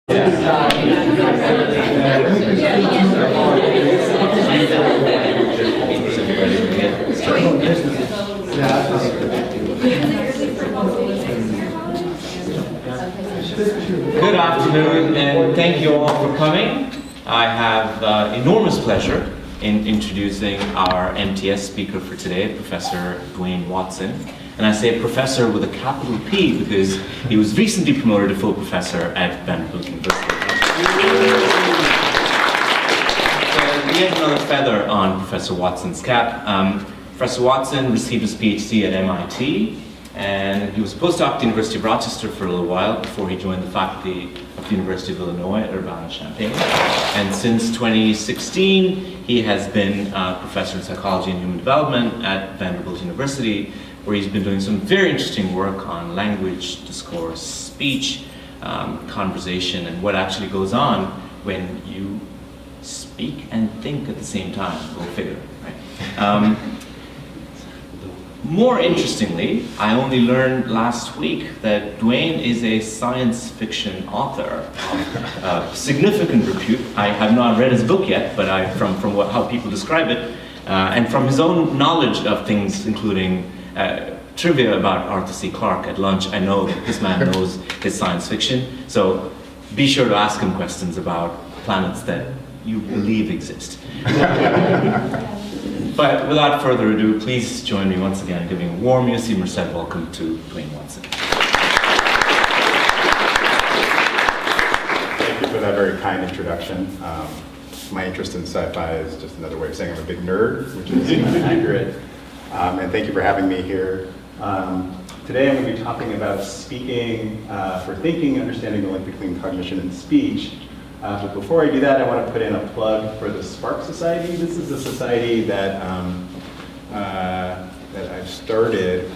Good afternoon, and thank you all for coming. I have enormous pleasure in introducing our MTS speaker for today, Professor Duane Watson. And I say professor with a capital P because he was recently promoted to full professor at Vanderbilt University. So yet another feather on Professor Watson's cap. Professor Watson received his PhD at MIT, and he was a postdoc at the University of Rochester for a little while before he joined the faculty of the University of Illinois at Urbana-Champaign. And since 2016, he has been a professor in psychology and human development at Vanderbilt University, where he's been doing some very interesting work on language, discourse, speech, conversation, and what actually goes on when you speak and think at the same time. Go figure, right? More interestingly, I only learned last week that Duane is a science fiction author of significant repute. I have not read his book yet, but from how people describe it, and from his own knowledge of things, including trivia about Arthur C. Clarke at lunch, I know that this man knows his science fiction. So be sure to ask him questions about planets that you believe exist. But without further ado, please join me once again in giving a warm UC Merced welcome to Duane Watson. Thank you for that very kind introduction. My interest in sci-fi is just another way of saying I'm a big nerd, which is accurate. And thank you for having me here. Today I'm going to be talking about speaking for thinking, understanding the link between cognition and speech. But before I do that, I want to put in a plug for the Spark Society. This is a society that I've started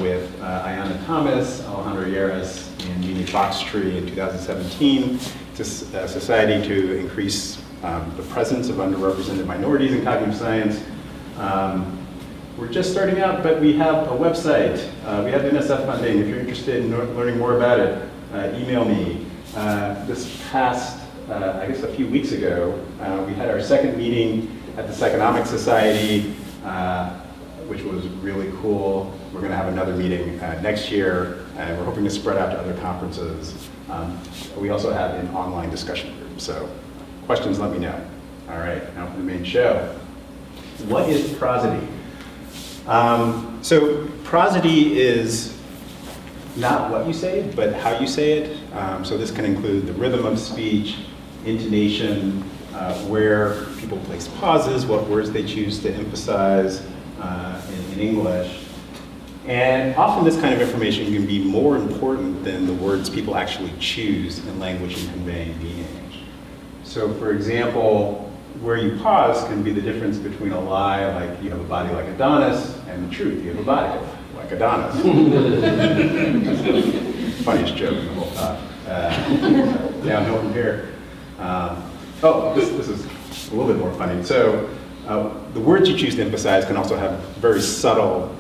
with Ayanna Thomas, Alejandro Lleras, and Mimi Foxtree in 2017. It's a society to increase the presence of underrepresented minorities in cognitive science. We're just starting out, but we have a website. We have NSF funding. If you're interested in learning more about it, email me. This past, I guess a few weeks ago, we had our second meeting at the Psychonomic Society, which was really cool. We're going to have another meeting next year, and we're hoping to spread out to other conferences. We also have an online discussion group, so questions, let me know. All right, now for the main show. What is prosody? So prosody is not what you say, but how you say it. So this can include the rhythm of speech, intonation, where people place pauses, what words they choose to emphasize in English. And often this kind of information can be more important than the words people actually choose in language and conveying meaning. So for example, where you pause can be the difference between a lie, like you have a body like Adonis, and the truth, you have a body like Adonis. Funniest joke in the whole talk. Downhill from here. This is a little bit more funny. So the words you choose to emphasize can also have very subtle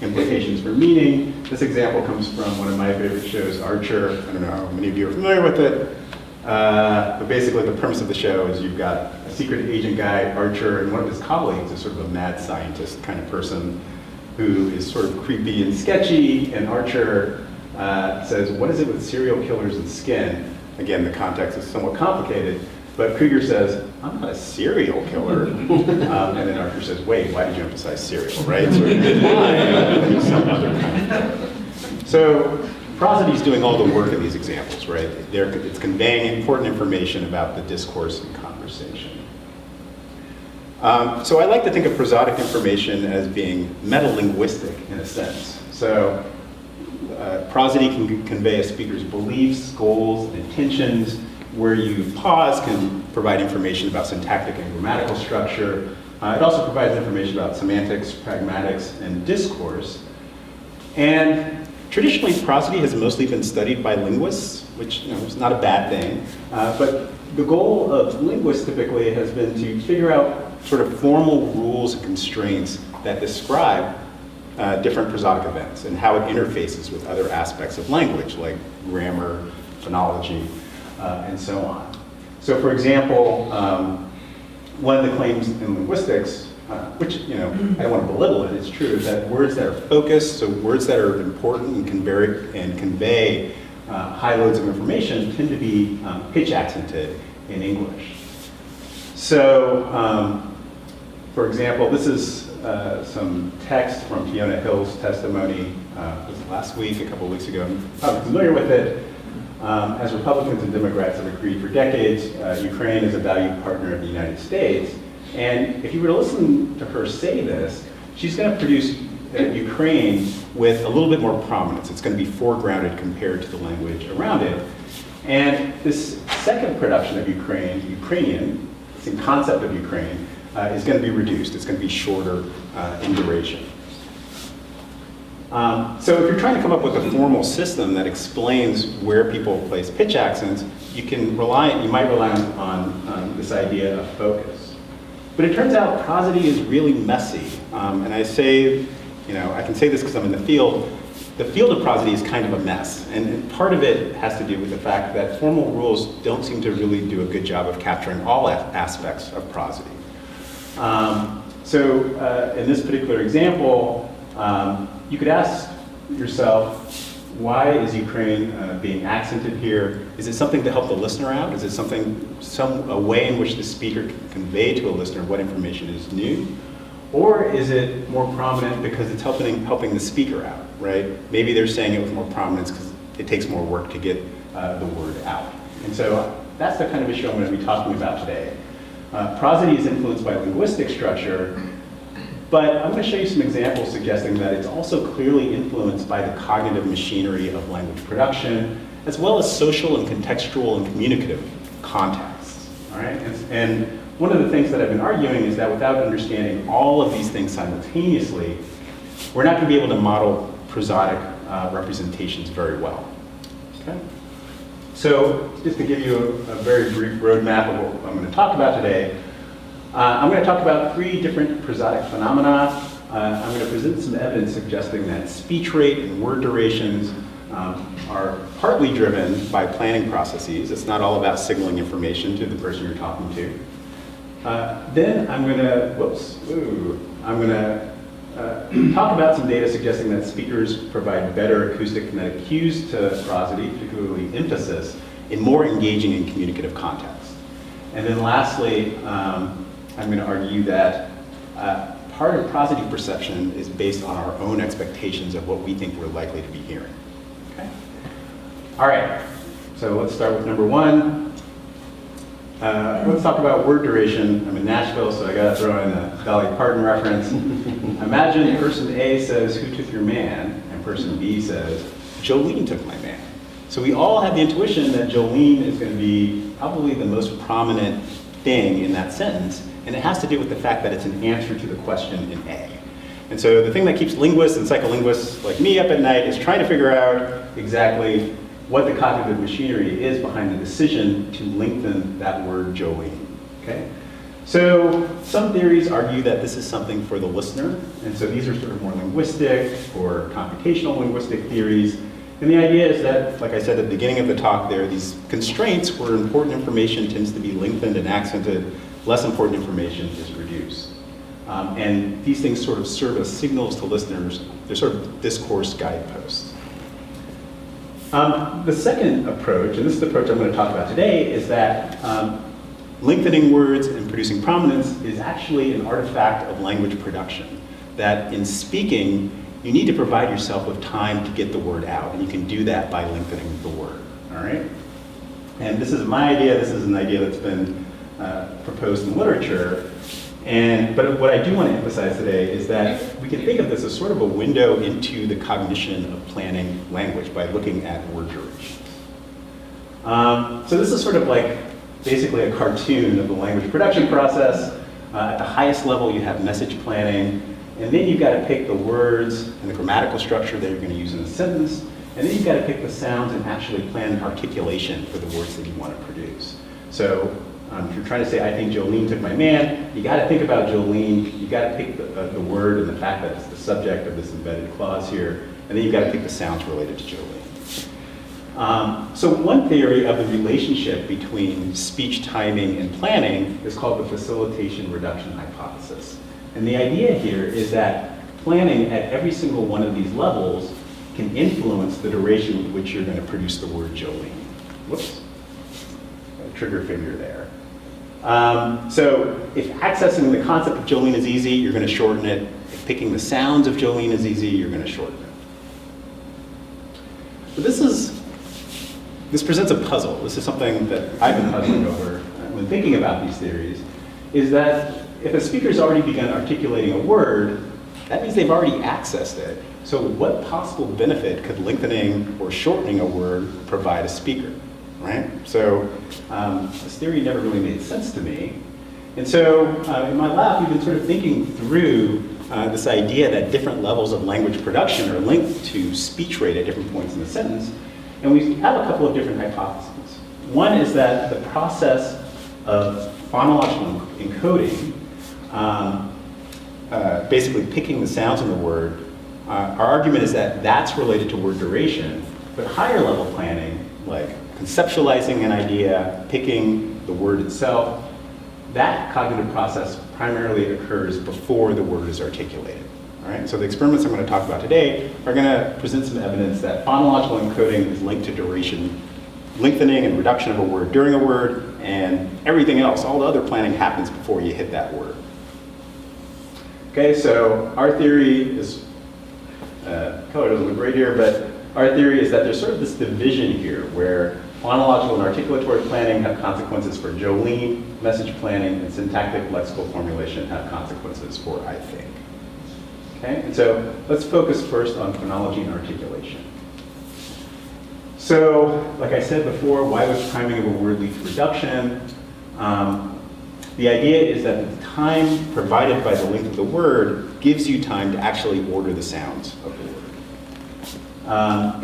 implications for meaning. This example comes from one of my favorite shows, Archer. I don't know how many of you are familiar with it. But basically the premise of the show is you've got a secret agent guy, Archer, and one of his colleagues is sort of a mad scientist kind of person who is sort of creepy and sketchy, and Archer says, what is it with serial killers and skin? Again, the context is somewhat complicated, but Krieger says, I'm not a serial killer. And then Archer says, wait, why did you emphasize serial, right? Sort of some other kind of. So prosody is doing all the work in these examples, right? It's conveying important information about the discourse and conversation. So I like to think of prosodic information as being metalinguistic in a sense. So prosody can convey a speaker's beliefs, goals, and intentions. Where you pause can provide information about syntactic and grammatical structure. It also provides information about semantics, pragmatics, and discourse. And traditionally, prosody has mostly been studied by linguists, which is not a bad thing. But the goal of linguists typically has been to figure out sort of formal rules and constraints that describe different prosodic events and how it interfaces with other aspects of language, like grammar, phonology. and so on. So for example, one of the claims in linguistics, which, I don't want to belittle it, it's true, is that words that are focused, so words that are important and convey high loads of information tend to be pitch accented in English. So, for example, this is some text from Fiona Hill's testimony was it last week, a couple of weeks ago. I'm probably familiar with it. As Republicans and Democrats have agreed for decades, Ukraine is a valued partner of the United States. And if you were to listen to her say this, she's going to produce Ukraine with a little bit more prominence. It's going to be foregrounded compared to the language around it. And this second production of Ukrainian, the concept of Ukraine, is going to be reduced. It's going to be shorter in duration. So if you're trying to come up with a formal system that explains where people place pitch accents, you might rely on this idea of focus. But it turns out prosody is really messy. And I say, I can say this because I'm in the field. The field of prosody is kind of a mess. And part of it has to do with the fact that formal rules don't seem to really do a good job of capturing all aspects of prosody. So in this particular example, you could ask yourself, why is Ukraine being accented here? Is it something to help the listener out? Is it a way in which the speaker can convey to a listener what information is new? Or is it more prominent because it's helping the speaker out, right? Maybe they're saying it with more prominence because it takes more work to get the word out. And so that's the kind of issue I'm going to be talking about today. Prosody is influenced by linguistic structure, but I'm going to show you some examples suggesting that it's also clearly influenced by the cognitive machinery of language production, as well as social and contextual and communicative contexts. All right? And one of the things that I've been arguing is that without understanding all of these things simultaneously, we're not going to be able to model prosodic representations very well. Okay? So just to give you a very brief roadmap of what I'm going to talk about today, I'm going to talk about 3 different prosodic phenomena. I'm going to present some evidence suggesting that speech rate and word durations are partly driven by planning processes. It's not all about signaling information to the person you're talking to. Then I'm going to, talk about some data suggesting that speakers provide better acoustic kinetic cues to prosody, particularly emphasis, in more engaging and communicative context. And then lastly, I'm going to argue that part of prosody perception is based on our own expectations of what we think we're likely to be hearing. Okay? All right, so let's start with number 1. Let's talk about word duration. I'm in Nashville, so I got to throw in a Dolly Parton reference. Imagine person A says, "Who took your man?" and person B says, "Jolene took my man." So we all have the intuition that Jolene is going to be probably the most prominent thing in that sentence, and it has to do with the fact that it's an answer to the question in A. And so the thing that keeps linguists and psycholinguists like me up at night is trying to figure out exactly what the cognitive machinery is behind the decision to lengthen that word Jolene. Okay? So some theories argue that this is something for the listener, and so these are sort of more linguistic or computational linguistic theories. And the idea is that, like I said at the beginning of the talk there, these constraints where important information tends to be lengthened and accented, less important information is reduced. And these things sort of serve as signals to listeners. They're sort of discourse guideposts. The second approach, and this is the approach I'm going to talk about today, is that lengthening words and producing prominence is actually an artifact of language production. That in speaking, you need to provide yourself with time to get the word out, and you can do that by lengthening the word, all right? And this is my idea. This is an idea that's been proposed in literature. But what I do want to emphasize today is that we can think of this as sort of a window into the cognition of planning language by looking at word durations. So this is sort of like basically a cartoon of the language production process. At the highest level, you have message planning, and then you've got to pick the words and the grammatical structure that you're going to use in a sentence, and then you've got to pick the sounds and actually plan an articulation for the words that you want to produce. So if you're trying to say, "I think Jolene took my man," you got to think about Jolene. You got to pick the word and the fact that it's the subject of this embedded clause here, and then you've got to pick the sounds related to Jolene. So one theory of the relationship between speech timing and planning is called the facilitation reduction hypothesis. And the idea here is that planning at every single one of these levels can influence the duration with which you're going to produce the word Jolene. Whoops, got a trigger finger there. So if accessing the concept of Jolene is easy, you're going to shorten it. If picking the sounds of Jolene is easy, you're going to shorten it. But this presents a puzzle. This is something that I've been puzzling over when thinking about these theories, is that if a speaker's already begun articulating a word, that means they've already accessed it. So what possible benefit could lengthening or shortening a word provide a speaker, right? So this theory never really made sense to me. And so in my lab, we've been sort of thinking through this idea that different levels of language production are linked to speech rate at different points in the sentence. And we have a couple of different hypotheses. One is that the process of phonological encoding, basically picking the sounds in the word, our argument is that that's related to word duration, but higher level planning, like conceptualizing an idea, picking the word itself, that cognitive process primarily occurs before the word is articulated. All right? So the experiments I'm going to talk about today are going to present some evidence that phonological encoding is linked to duration, lengthening and reduction of a word during a word, and everything else, all the other planning happens before you hit that word. Okay, so our theory is, color doesn't look great here, but our theory is that there's sort of this division here where phonological and articulatory planning have consequences for Jolene, message planning, and syntactic lexical formulation have consequences for I think. Okay, and so let's focus first on phonology and articulation. So, like I said before, why was timing of a word lead to reduction? The idea is that the time provided by the length of the word gives you time to actually order the sounds of the word.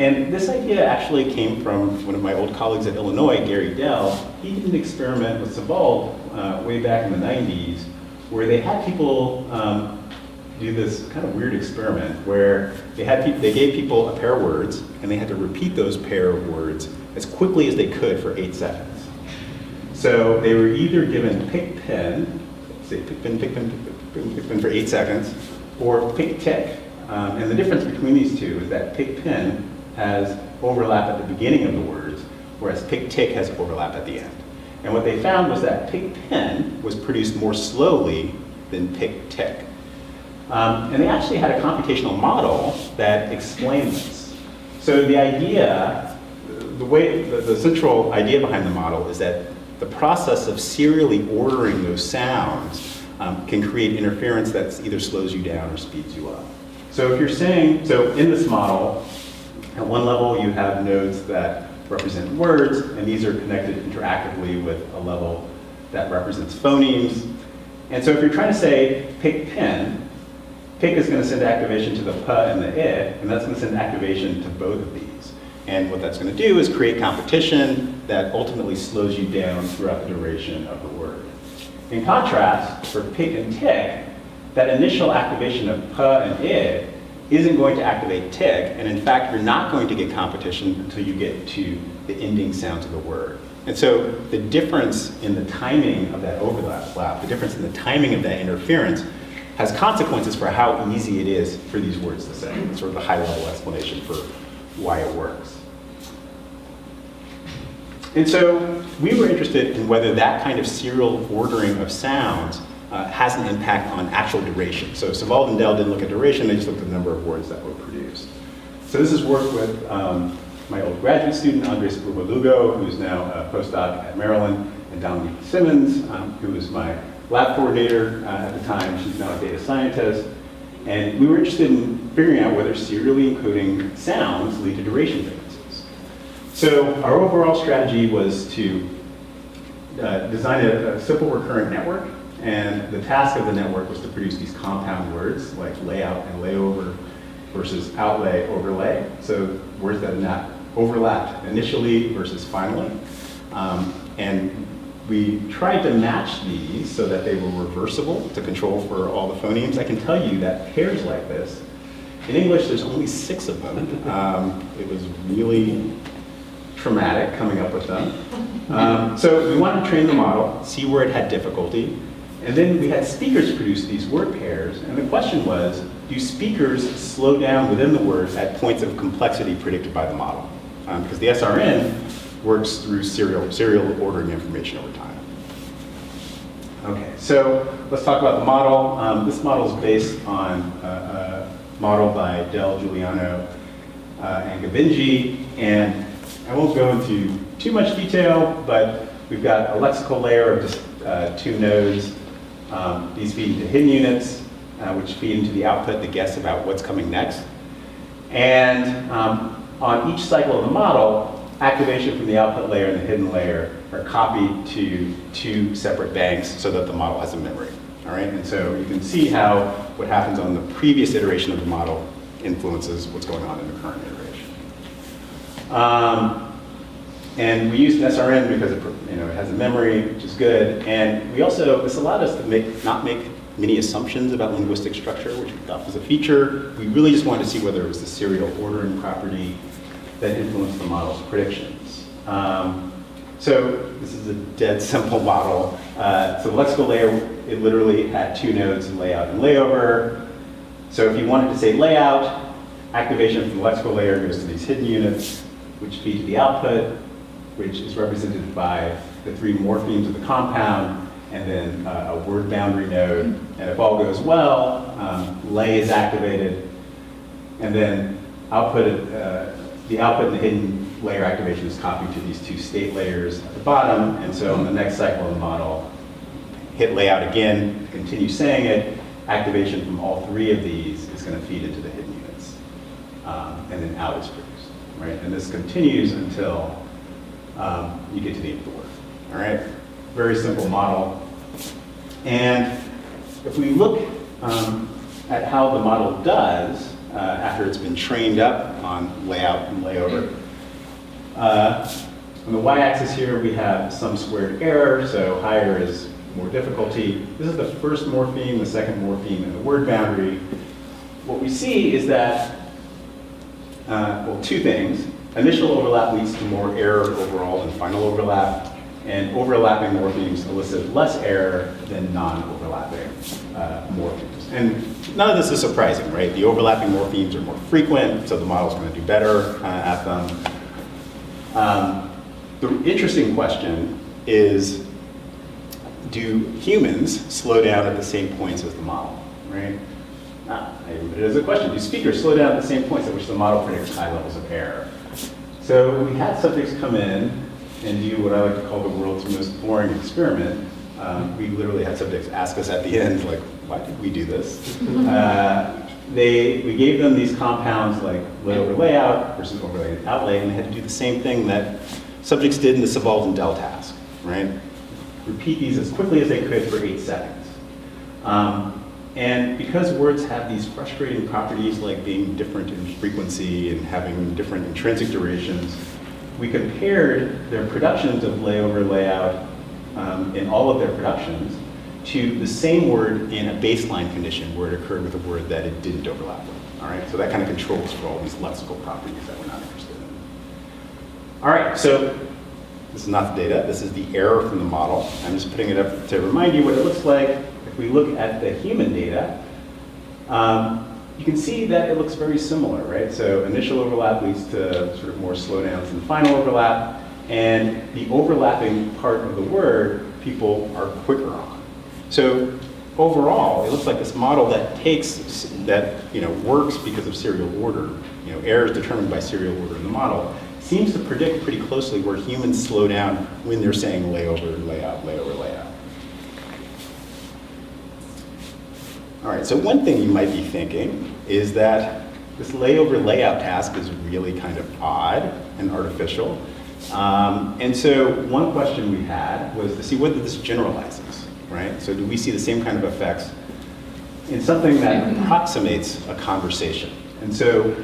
And this idea actually came from one of my old colleagues at Illinois, Gary Dell. He did an experiment with Saval way back in the 90s where they had people do this kind of weird experiment where they gave people a pair of words and they had to repeat those pair of words as quickly as they could for 8 seconds. So they were either given pick pen, say pick pen, pick pen, pick pen for 8 seconds, or pick tick. And the difference between these two is that pick pen has overlap at the beginning of the words, whereas pick tick has overlap at the end. And what they found was that pick pen was produced more slowly than pick tick. And they actually had a computational model that explained this. So the idea, the central idea behind the model is that the process of serially ordering those sounds can create interference that either slows you down or speeds you up. So if you're saying, so in this model, at one level you have nodes that represent words, and these are connected interactively with a level that represents phonemes. And so if you're trying to say pick pen, pick is going to send activation to the p and the I, and that's going to send activation to both of these. And what that's going to do is create competition that ultimately slows you down throughout the duration of the word. In contrast, for pick and tick, that initial activation of p and I isn't going to activate tick, and in fact, you're not going to get competition until you get to the ending sounds of the word. And so the difference in the timing of that overlap, the difference in the timing of that interference, has consequences for how easy it is for these words to say. It's sort of the high-level explanation for why it works. And so we were interested in whether that kind of serial ordering of sounds has an impact on actual duration. So Saval and Dell didn't look at duration, they just looked at the number of words that were produced. So this is work with my old graduate student, Andres Lugo, who's now a postdoc at Maryland, and Dominique Simmons, who was my lab coordinator at the time. She's now a data scientist. And we were interested in figuring out whether serially encoding sounds lead to duration differences. So our overall strategy was to design a simple recurrent network. And the task of the network was to produce these compound words like layout and layover versus outlay, overlay. So words that are not overlapped initially versus finally. And we tried to match these so that they were reversible to control for all the phonemes. I can tell you that pairs like this, in English there's only 6 of them. It was really traumatic coming up with them. So we wanted to train the model, see where it had difficulty, and then we had speakers produce these word pairs, and the question was, do speakers slow down within the words at points of complexity predicted by the model? Because the SRN works through serial ordering information over time. Okay, so let's talk about the model. This model is based on a model by Del Giuliano and Gavinji, and I won't go into too much detail, but we've got a lexical layer of just 2 nodes. These feed into hidden units, which feed into the output that guess about what's coming next. And on each cycle of the model, activation from the output layer and the hidden layer are copied to 2 separate banks so that the model has a memory. All right, and so you can see how what happens on the previous iteration of the model influences what's going on in the current iteration. And we used an SRN because it has a memory, which is good. And we also, this allowed us to not make many assumptions about linguistic structure, which we thought was a feature. We really just wanted to see whether it was the serial ordering property that influenced the model's predictions. So this is a dead simple model. So the lexical layer, it literally had 2 nodes, layout and layover. So if you wanted to say layout, activation from the lexical layer goes to these hidden units, which feed to the output, which is represented by the 3 morphemes of the compound, and then a word boundary node. And if all goes well, lay is activated, and then the output and the hidden layer activation is copied to these 2 state layers at the bottom. And so in the next cycle of the model, hit layout again, continue saying it, activation from all 3 of these is going to feed into the hidden units. And then out is produced, right? And this continues until you get to the end of the word, all right? Very simple model. And if we look at how the model does after it's been trained up on layout and layover, on the y-axis here we have some squared error, so higher is more difficulty. This is the first morpheme, the second morpheme, and the word boundary. What we see is that, well, 2 things. Initial overlap leads to more error overall than final overlap, and overlapping morphemes elicit less error than non-overlapping morphemes. And none of this is surprising, right? The overlapping morphemes are more frequent, so the model's going to do better at them. The interesting question is, do humans slow down at the same points as the model, right? It is a question. Do speakers slow down at the same points at which the model predicts high levels of error? So we had subjects come in and do what I like to call the world's most boring experiment. We literally had subjects ask us at the end, like, why did we do this? We gave them these compounds like layover layout versus overlay outlay, and they had to do the same thing that subjects did in the subaltern del task, right? Repeat these as quickly as they could for 8 seconds. And because words have these frustrating properties like being different in frequency and having different intrinsic durations, we compared their productions of layover layout in all of their productions to the same word in a baseline condition where it occurred with a word that it didn't overlap with. All right, so that kind of controls for all these lexical properties that we're not interested in. All right, so this is not the data, this is the error from the model. I'm just putting it up to remind you what it looks like. If we look at the human data, you can see that it looks very similar, right? So initial overlap leads to sort of more slowdowns than final overlap, and the overlapping part of the word people are quicker on. So overall, it looks like this model that works because of serial order, errors determined by serial order in the model, seems to predict pretty closely where humans slow down when they're saying layover, layout, layover, layout. All right, so one thing you might be thinking is that this layover layout task is really kind of odd and artificial. And so one question we had was to see whether this generalizes, right? So do we see the same kind of effects in something that approximates a conversation? And so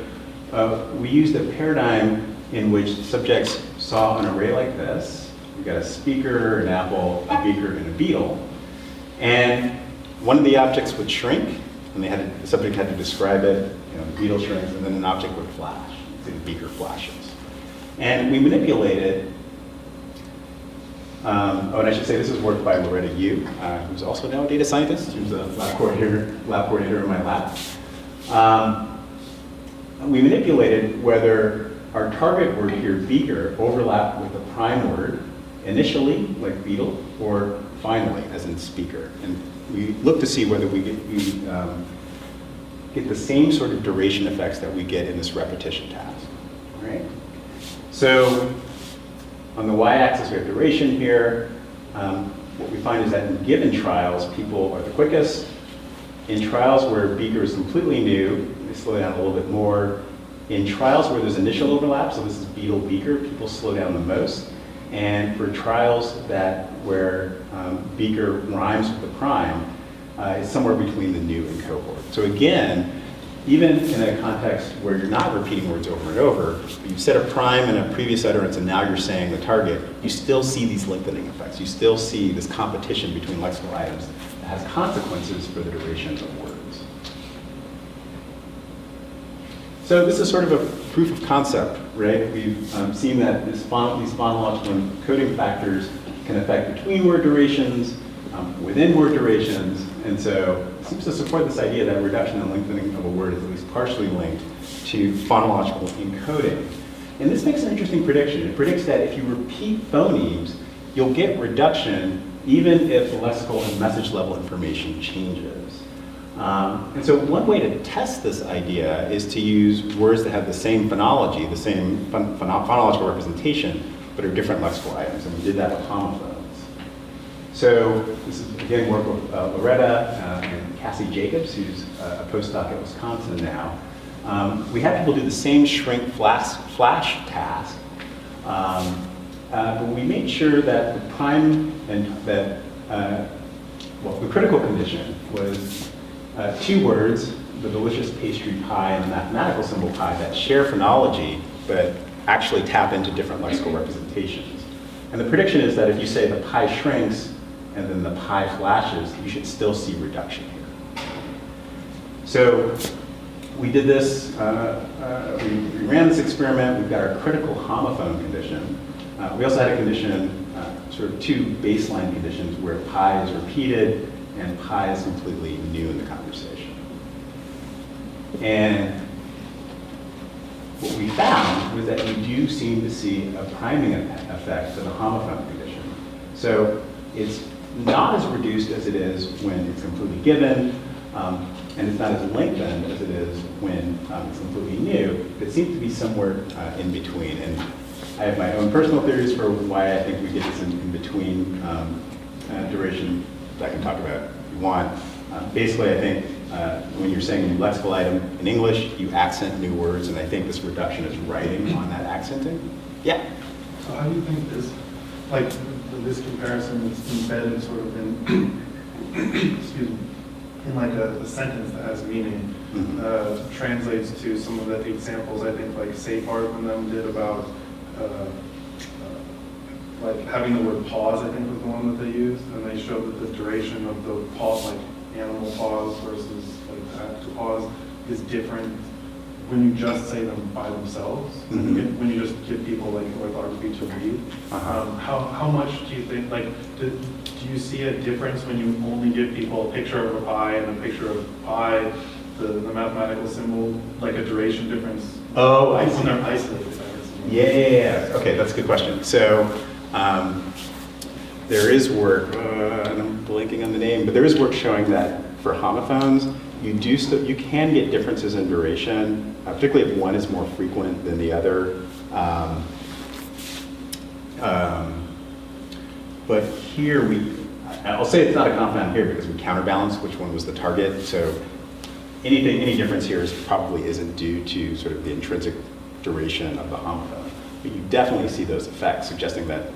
we used a paradigm in which subjects saw an array like this. We've got a speaker, an apple, a beaker, and a beetle. And one of the objects would shrink, and the subject had to describe it. The beetle shrinks, and then an object would flash. The beaker flashes. And we manipulated, and I should say this is work by Loretta Yu, who's also now a data scientist. She was a lab coordinator in my lab. We manipulated whether our target word here, beaker, overlapped with the prime word initially, like beetle, or finally, as in speaker. And we look to see whether we get the same sort of duration effects that we get in this repetition task, right? So on the y-axis, we have duration here. What we find is that in given trials, people are the quickest. In trials where beaker is completely new, they slow down a little bit more. In trials where there's initial overlap, so this is beetle beaker, people slow down the most. And for trials where beaker rhymes with the prime, it's somewhere between the new and cohort. So again, even in a context where you're not repeating words over and over, you said a prime in a previous utterance and now you're saying the target, you still see these lengthening effects. You still see this competition between lexical items that has consequences for the duration of words. So this is sort of a proof of concept, right? We've seen that these phonological encoding factors can affect between word durations, within word durations, and so it seems to support this idea that reduction and lengthening of a word is at least partially linked to phonological encoding. And this makes an interesting prediction. It predicts that if you repeat phonemes, you'll get reduction even if the lexical and message level information changes. And so one way to test this idea is to use words that have the same phonology, the same phonological representation, but are different lexical items, and we did that with homophones. So this is, again, work with Loretta and Cassie Jacobs, who's a postdoc at Wisconsin now. We had people do the same shrink flash task, but we made sure that the prime and that, the critical condition was two words, the delicious pastry pie and the mathematical symbol pi, that share phonology, but actually tap into different lexical representations. And the prediction is that if you say the pie shrinks and then the pie flashes, you should still see reduction here. So we did this, we ran this experiment. We've got our critical homophone condition. We also had a condition, sort of two baseline conditions where pi is repeated and pi is completely new in the conversation. And what we found was that you do seem to see a priming effect for the homophone condition. So it's not as reduced as it is when it's completely given, and it's not as lengthened as it is when it's completely new. It seems to be somewhere in between. And I have my own personal theories for why I think we get this in between duration that I can talk about if you want. Basically, I think when you're saying a new lexical item in English, you accent new words, and I think this reduction is writing on that accenting. Yeah? So how do you think this comparison is embedded sort of in, excuse me, in like a sentence that has meaning, translates to some of the examples I think like Safart and them did about like having the word pause, I think was the one that they used, and they showed that the duration of the pause, like animal pause versus like the actual pause, is different when you just say them by themselves, when you just give people like orthography to read. How much do you think, like, do you see a difference when you only give people a picture of a pie and a picture of pi, the mathematical symbol, like a duration difference? Oh, I see. When they're isolated. Yeah. Okay, that's a good question. So there is work, and I'm blanking on the name, but there is work showing that for homophones, you can get differences in duration, particularly if one is more frequent than the other. But here I'll say it's not a confound here because we counterbalance which one was the target. So any difference here probably isn't due to sort of the intrinsic duration of the homophone. But you definitely see those effects, suggesting that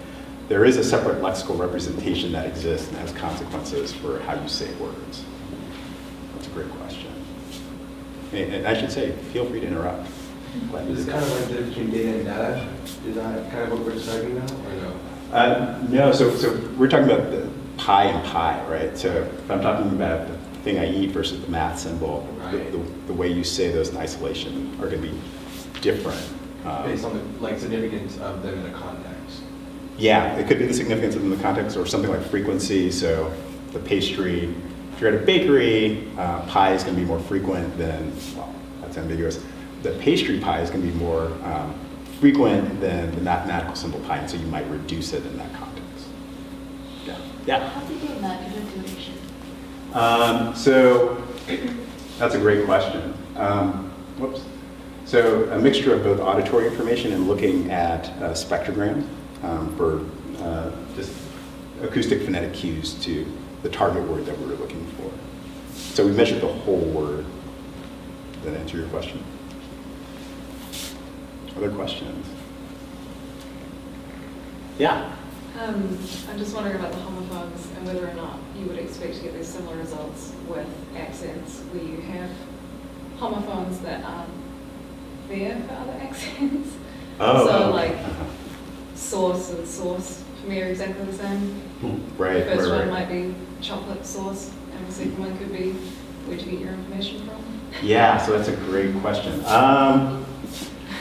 there is a separate lexical representation that exists and has consequences for how you say words. That's a great question. And I should say, feel free to interrupt. Is it kind of like the difference between data and data? Is that kind of what we're describing now, or no? No, so we're talking about the pi and pi, right? So if I'm talking about the thing I eat versus the math symbol, right. the way you say those in isolation are going to be different. Based on the like significance of them in a context. Yeah, it could be the significance of them in the context, or something like frequency. So the pastry, if you're at a bakery, pie is going to be more frequent than, well, that's ambiguous. The pastry pie is going to be more frequent than the mathematical symbol pi, and so you might reduce it in that context. Yeah. Yeah. How do you get negative duration? So that's a great question. Whoops. So a mixture of both auditory information and looking at spectrogram for just acoustic phonetic cues to the target word that we were looking for. So we measured the whole word. Does that answer your question? Other questions? Yeah. I'm just wondering about the homophones and whether or not you would expect to get these similar results with accents where you have homophones that aren't there for other accents. Oh. So like sauce and sauce for me are exactly the same. Right. The first right, one right. might be chocolate sauce and the second one could be where'd you get your information from? Yeah, so that's a great question.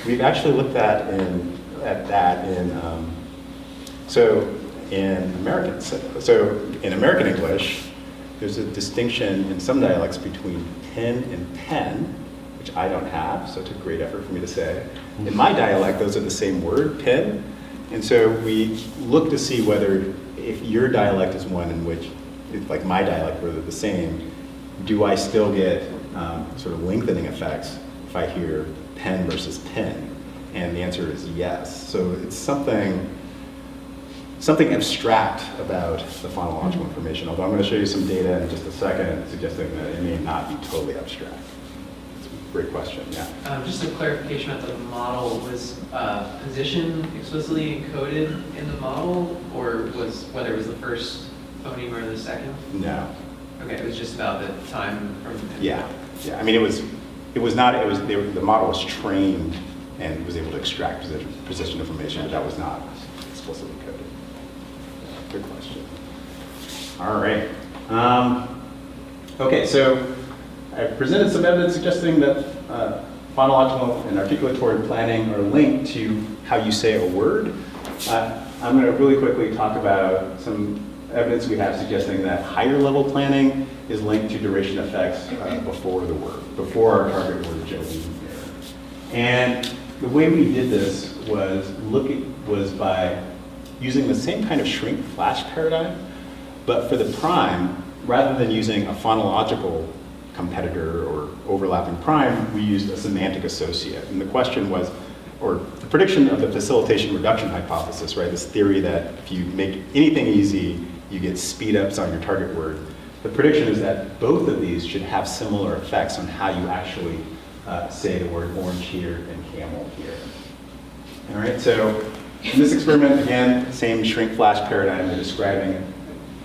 We've actually looked at that in so in American English, there's a distinction in some dialects between pin and pen, which I don't have, so it took great effort for me to say. In my dialect, those are the same word, pin, and so we look to see whether if your dialect is one in which, like my dialect, where they're the same, do I still get sort of lengthening effects if I hear pen versus pin? And the answer is yes. So it's something abstract about the phonological information, although I'm going to show you some data in just a second suggesting that it may not be totally abstract. It's a great question, yeah. Just a clarification about the model. Was position explicitly encoded in the model, or was whether it was the first phoneme or the second? No. Okay, it was just about the time from. Yeah. I mean, the model was trained and was able to extract position information, but that was not explicitly coded. Good question. All right. Okay, so I presented some evidence suggesting that phonological and articulatory planning are linked to how you say a word. I'm going to really quickly talk about some evidence we have suggesting that higher level planning is linked to duration effects before the word, before our target word chosen here. And the way we did this was by using the same kind of shrink flash paradigm, but for the prime, rather than using a phonological competitor or overlapping prime, we used a semantic associate. And the question was, or the prediction of the facilitation reduction hypothesis, right? This theory that if you make anything easy, you get speed ups on your target word. The prediction is that both of these should have similar effects on how you actually say the word orange here and camel here. All right, so in this experiment, again, same shrink flash paradigm. We're describing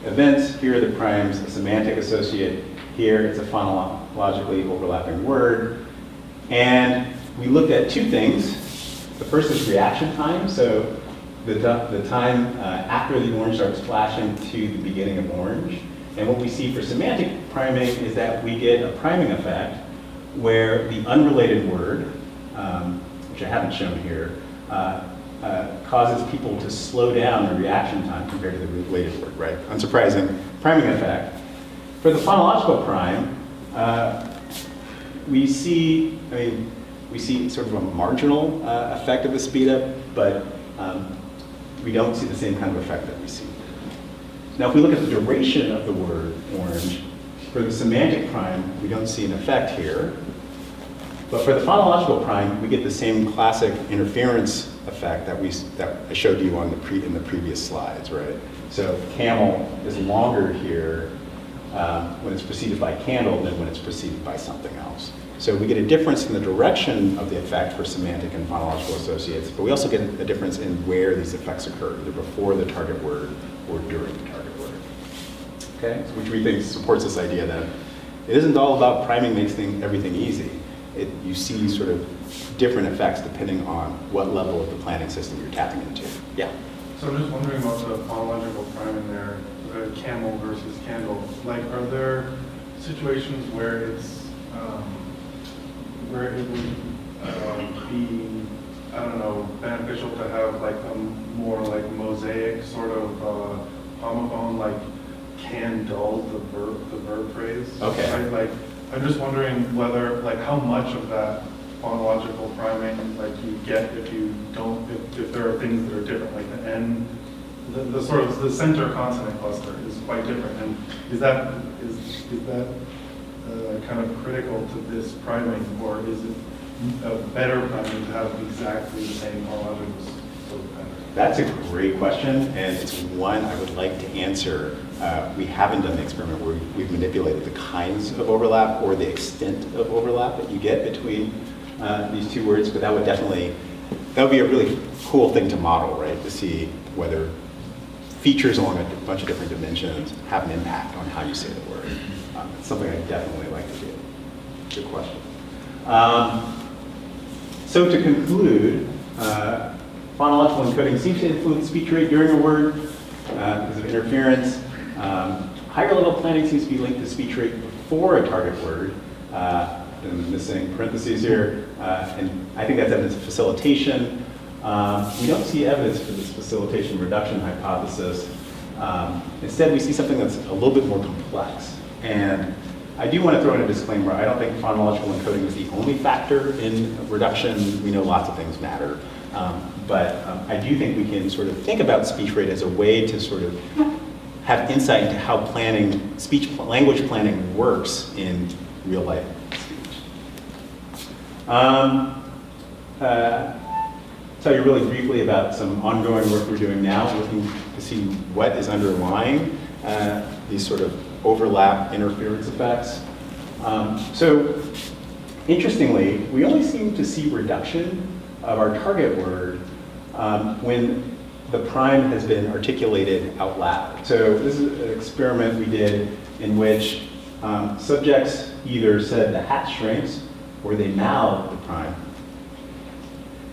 events. Here are the primes, a semantic associate. Here it's a phonologically overlapping word. And we looked at two things. The first is reaction time. So the time after the orange starts flashing to the beginning of orange. And what we see for semantic priming is that we get a priming effect where the unrelated word, which I haven't shown here, causes people to slow down their reaction time compared to the related word, right? Unsurprising priming effect. For the phonological prime, we see sort of a marginal effect of the speed up, but we don't see the same kind of effect that we see. Now, if we look at the duration of the word orange, for the semantic prime, we don't see an effect here. But for the phonological prime, we get the same classic interference effect that I showed you in the previous slides, right? So camel is longer here when it's preceded by candle than when it's preceded by something else. So we get a difference in the direction of the effect for semantic and phonological associates, but we also get a difference in where these effects occur, either before the target word or during the target word. Okay, so which we think supports this idea that it isn't all about priming makes everything easy. You see sort of different effects depending on what level of the planning system you're tapping into. Yeah? So I'm just wondering about the phonological priming there, camel versus candle. Like, are there situations where it's where it would be I don't know, beneficial to have like a more like mosaic sort of homophone, like can dull the verb phrase. Okay. Right? Like, I'm just wondering whether, like, how much of that phonological priming, like, you get if you don't, if there are things that are different, like the N, the sort of, the center consonant cluster is quite different. And is that kind of critical to this priming, or is it a better priming to have exactly the same phonological sort of pattern? That's a great question, and it's one I would like to answer. We haven't done the experiment where we've manipulated the kinds of overlap or the extent of overlap that you get between these two words, but that would be a really cool thing to model, right? To see whether features along a bunch of different dimensions have an impact on how you say the word. It's something I definitely like to do. Good question. So to conclude, phonological encoding seems to influence speech rate during a word because of interference. Higher level planning seems to be linked to speech rate before a target word. And I'm missing parentheses here. And I think that's evidence of facilitation. We don't see evidence for this facilitation reduction hypothesis. Instead, we see something that's a little bit more complex. And I do want to throw in a disclaimer. I don't think phonological encoding is the only factor in reduction. We know lots of things matter. But I do think we can sort of think about speech rate as a way to sort of have insight into how language planning works in real life speech. Tell you really briefly about some ongoing work we're doing now, looking to see what is underlying these sort of overlap interference effects. So interestingly, we only seem to see reduction of our target word when the prime has been articulated out loud. So this is an experiment we did in which subjects either said the hat shrinks or they mouthed the prime,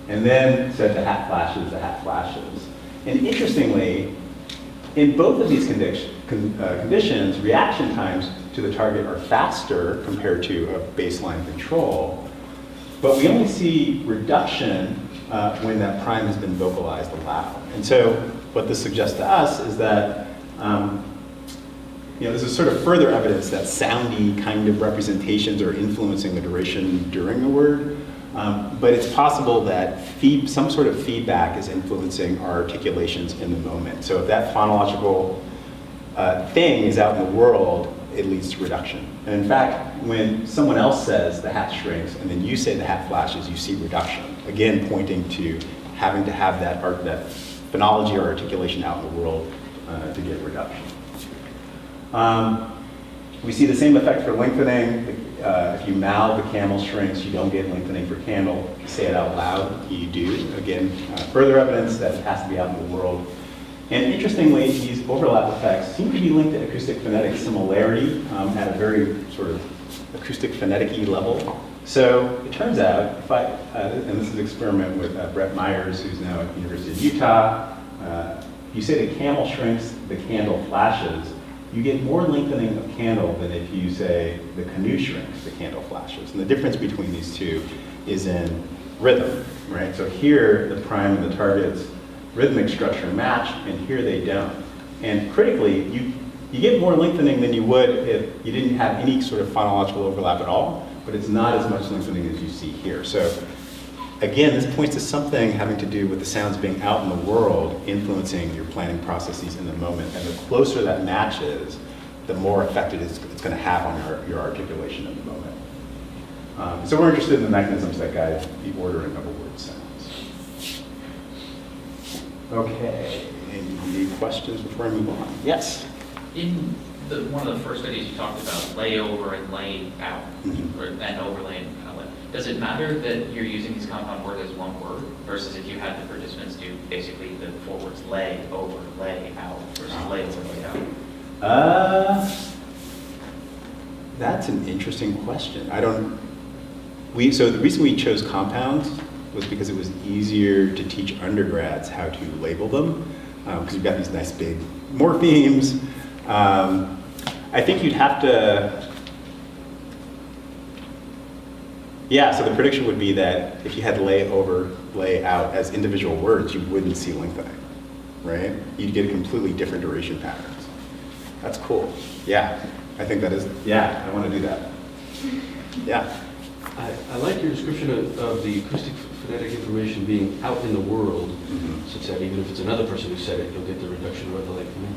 and then said the hat flashes, the hat flashes. And interestingly, in both of these conditions, reaction times to the target are faster compared to a baseline control, but we only see reduction when that prime has been vocalized aloud. And so what this suggests to us is that this is sort of further evidence that soundy kind of representations are influencing the duration during a word. But it's possible that some sort of feedback is influencing our articulations in the moment. So if that phonological thing is out in the world, it leads to reduction. And in fact, when someone else says the hat shrinks and then you say the hat flashes, you see reduction. Again, pointing to having to have that phonology or articulation out in the world to get reduction. We see the same effect for lengthening. If you mouth the camel shrinks, you don't get lengthening for camel. If you say it out loud, you do. Again, further evidence that it has to be out in the world. And interestingly, these overlap effects seem to be linked to acoustic phonetic similarity at a very sort of acoustic phonetic-y level. So it turns out, and this is an experiment with Brett Myers, who's now at the University of Utah, you say the camel shrinks, the candle flashes, you get more lengthening of candle than if you say the canoe shrinks, the candle flashes. And the difference between these two is in rhythm, right? So here, the prime and the target's rhythmic structure match, and here they don't. And critically, you get more lengthening than you would if you didn't have any sort of phonological overlap at all, but it's not as much lengthening as you see here. So again, this points to something having to do with the sounds being out in the world, influencing your planning processes in the moment. And the closer that matches, the more effect it's going to have on your articulation in the moment. So we're interested in the mechanisms that guide the ordering of a word sounds. Okay, any questions before I move on? Yes? In one of the first studies you talked about layover and lay out, and overlay and outlet. Does it matter that you're using these compound words as one word versus if you had the participants do basically the four words lay over, lay out versus lay over, lay out? That's an interesting question. So the reason we chose compounds was because it was easier to teach undergrads how to label them, because you've got these nice big morphemes. I think you'd have to, so the prediction would be that if you had lay over, lay out as individual words, you wouldn't see lengthening, right? You'd get completely different duration patterns. That's cool. Yeah, I think that is, yeah, I want to do that. Yeah. I like your description of the acoustic phonetic information being out in the world, such that even if it's another person who said it, you'll get the reduction or the lengthening.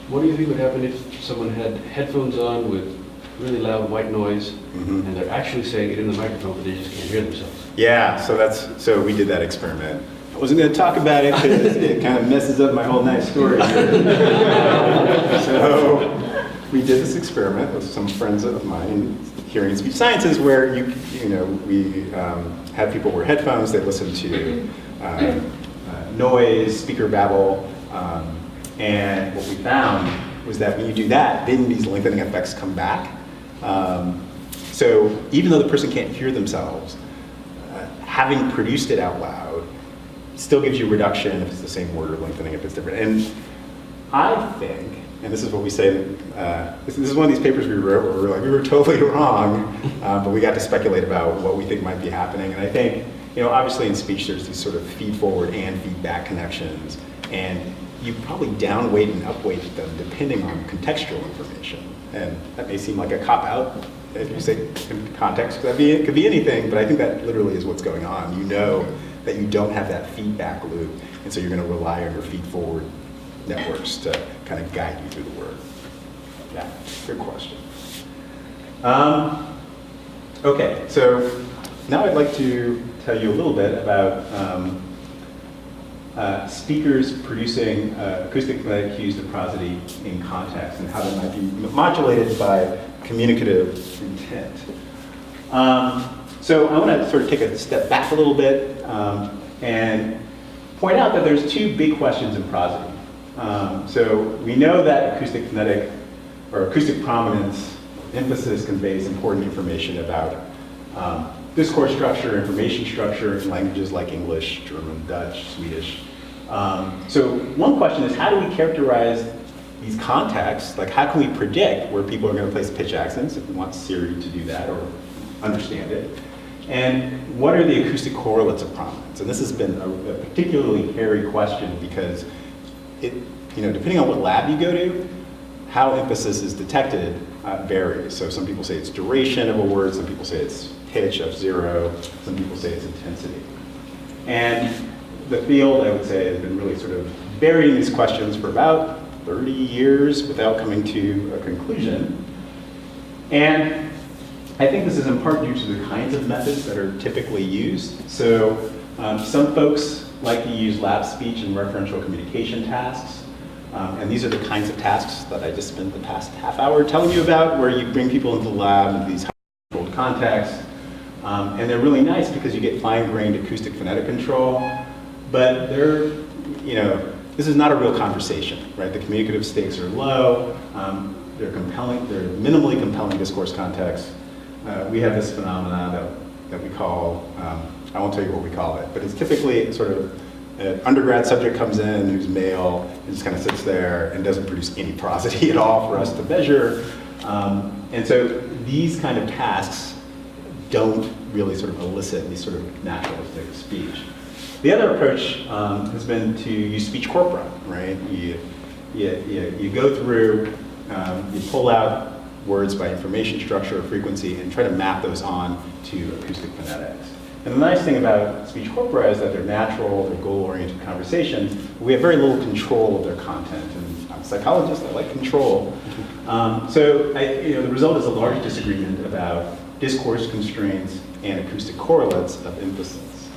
What do you think would happen if someone had headphones on with really loud white noise, and they're actually saying it in the microphone, but they just can't hear themselves? Yeah, so we did that experiment. I wasn't going to talk about it because it kind of messes up my whole nice story here. So we did this experiment with some friends of mine in hearing and speech sciences, where we had people wear headphones. They listen to noise, speaker babble, and what we found was that when you do that, then these lengthening effects come back. So even though the person can't hear themselves, having produced it out loud still gives you reduction if it's the same word, or lengthening if it's different. And I think, and this is what we say, this is one of these papers we wrote where we were like, we were totally wrong, but we got to speculate about what we think might be happening. And I think, obviously in speech there's these sort of feed forward and feedback connections, and you probably downweight and upweight them depending on contextual information. And that may seem like a cop-out if you say context, because it could be anything, but I think that literally is what's going on. You know that you don't have that feedback loop, and so you're going to rely on your feed-forward networks to kind of guide you through the word. Yeah, good question. Okay, so now I'd like to tell you a little bit about speakers producing acoustic phonetic cues to prosody in context, and how that might be modulated by communicative intent. So I want to sort of take a step back a little bit and point out that there's two big questions in prosody. So we know that acoustic phonetic or acoustic prominence emphasis conveys important information about discourse structure, information structure in languages like English, German, Dutch, Swedish. So one question is, how do we characterize these contexts? Like, how can we predict where people are going to place pitch accents if we want Siri to do that or understand it? And what are the acoustic correlates of prominence? And this has been a particularly hairy question because it, depending on what lab you go to, how emphasis is detected varies. So some people say it's duration of a word, some people say it's pitch of 0, some people say it's intensity. And the field, I would say, has been really sort of burying these questions for about 30 years without coming to a conclusion. And I think this is in part due to the kinds of methods that are typically used. So some folks like to use lab speech and referential communication tasks. And these are the kinds of tasks that I just spent the past half hour telling you about, where you bring people into the lab into these controlled contexts. And they're really nice because you get fine-grained acoustic phonetic control. But they're, this is not a real conversation, right? The communicative stakes are low. They're compelling, they're minimally compelling discourse contexts. We have this phenomena that we call, I won't tell you what we call it, but it's typically sort of an undergrad subject comes in who's male and just kind of sits there and doesn't produce any prosody at all for us to measure. And so these kind of tasks don't really sort of elicit these sort of naturalistic speech. The other approach has been to use speech corpora, right? You go through, you pull out words by information structure or frequency and try to map those on to acoustic phonetics. And the nice thing about speech corpora is that they're natural, they're goal-oriented conversations. We have very little control of their content, and I'm a psychologist, I like control. So the result is a large disagreement about discourse constraints and acoustic correlates of emphasis.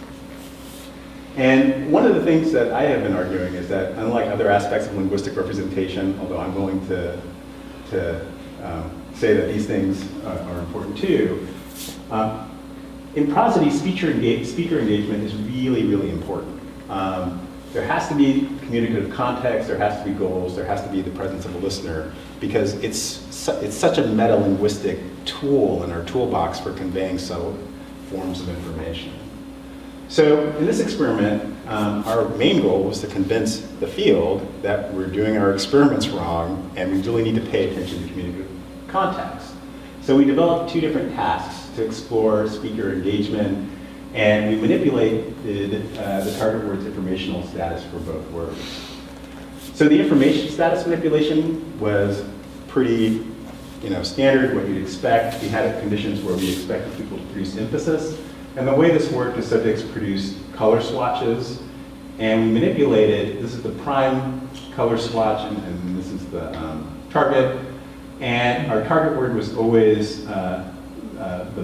And one of the things that I have been arguing is that, unlike other aspects of linguistic representation, although I'm willing to say that these things are important too, in prosody, speaker engagement is really, really important. There has to be communicative context, there has to be goals, there has to be the presence of a listener, because it's such a meta-linguistic tool in our toolbox for conveying subtle forms of information. So in this experiment, our main goal was to convince the field that we're doing our experiments wrong and we really need to pay attention to communicative context. So we developed two different tasks to explore speaker engagement And we manipulated the target word's informational status for both words. So the information status manipulation was pretty standard, what you'd expect. We had conditions where we expected people to produce emphasis. And the way this worked is subjects produced color swatches, and we manipulated, this is the prime color swatch, and this is the target. And our target word was always the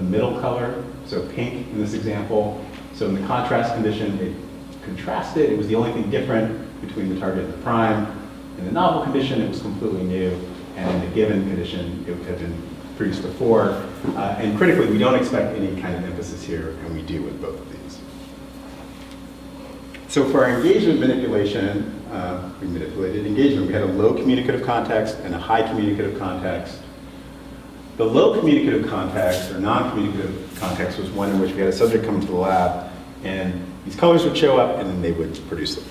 middle color, so pink in this example. So in the contrast condition, it contrasted. It was the only thing different between the target and the prime. In the novel condition, it was completely new. And in the given condition, it had been produced before. And critically, we don't expect any kind of emphasis here, and we do with both of these. So for our engagement manipulation, we manipulated engagement. We had a low communicative context and a high communicative context. The low communicative context, or non-communicative context, was one in which we had a subject come to the lab, and these colors would show up, and then they would produce them.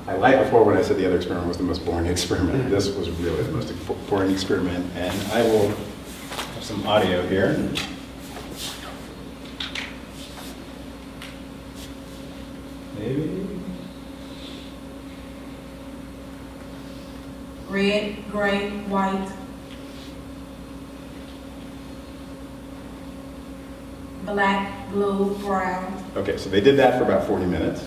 I lied before when I said the other experiment was the most boring experiment. This was really the most boring experiment, and I will have some audio here. Maybe. Red, gray, white. Black, blue, brown. Okay, so they did that for about 40 minutes.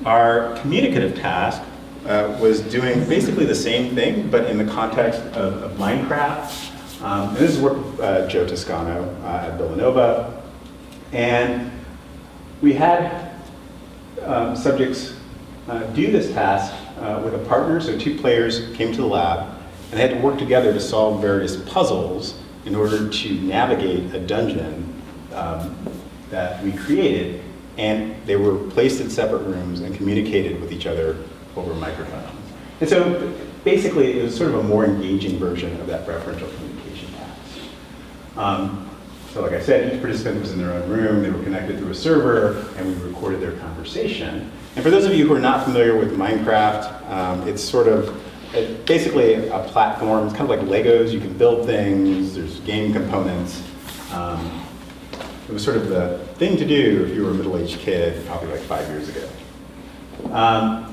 Our communicative task was doing basically the same thing, but in the context of Minecraft. And this is work with Joe Toscano at Villanova. And we had subjects do this task with a partner. So 2 players came to the lab, and they had to work together to solve various puzzles in order to navigate a dungeon that we created. And they were placed in separate rooms and communicated with each other over microphones. And so basically, it was sort of a more engaging version of that preferential communication task. So like I said, each participant was in their own room, they were connected through a server, and we recorded their conversation. And for those of you who are not familiar with Minecraft, it's sort of basically a platform. It's kind of like Legos. You can build things, there's game components. It was sort of the thing to do if you were a middle-aged kid, probably like 5 years ago.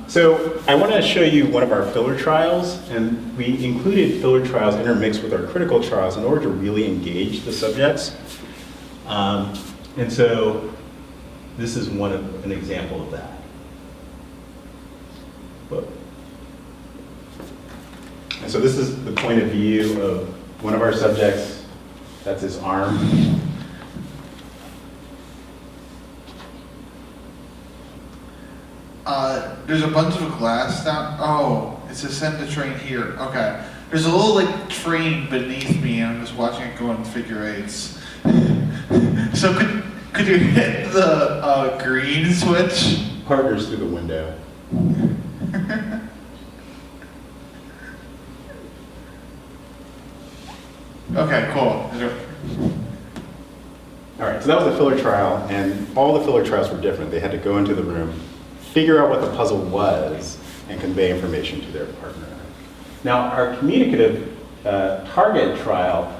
So I want to show you one of our filler trials, and we included filler trials intermixed with our critical trials in order to really engage the subjects. And so this is an example of that. Whoa. And so this is the point of view of one of our subjects. That's his arm. There's a bunch of glass down. Oh, it says send the train here. Okay. There's a little train beneath me, and I'm just watching it go in figure eights. So could you hit the green switch? Partners through the window. Okay, cool. All right, so that was a filler trial, and all the filler trials were different. They had to go into the room, figure out what the puzzle was, and convey information to their partner. Now, our communicative target trial,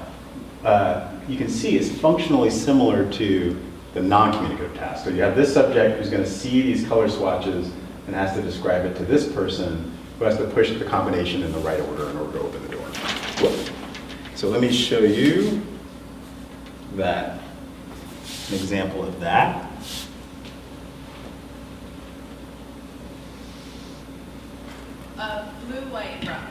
you can see, is functionally similar to the non-communicative task. So you have this subject who's going to see these color swatches and has to describe it to this person who has to push the combination in the right order in order to open the door. Whoop. So let me show you that, an example of that. Blue, white, and brown.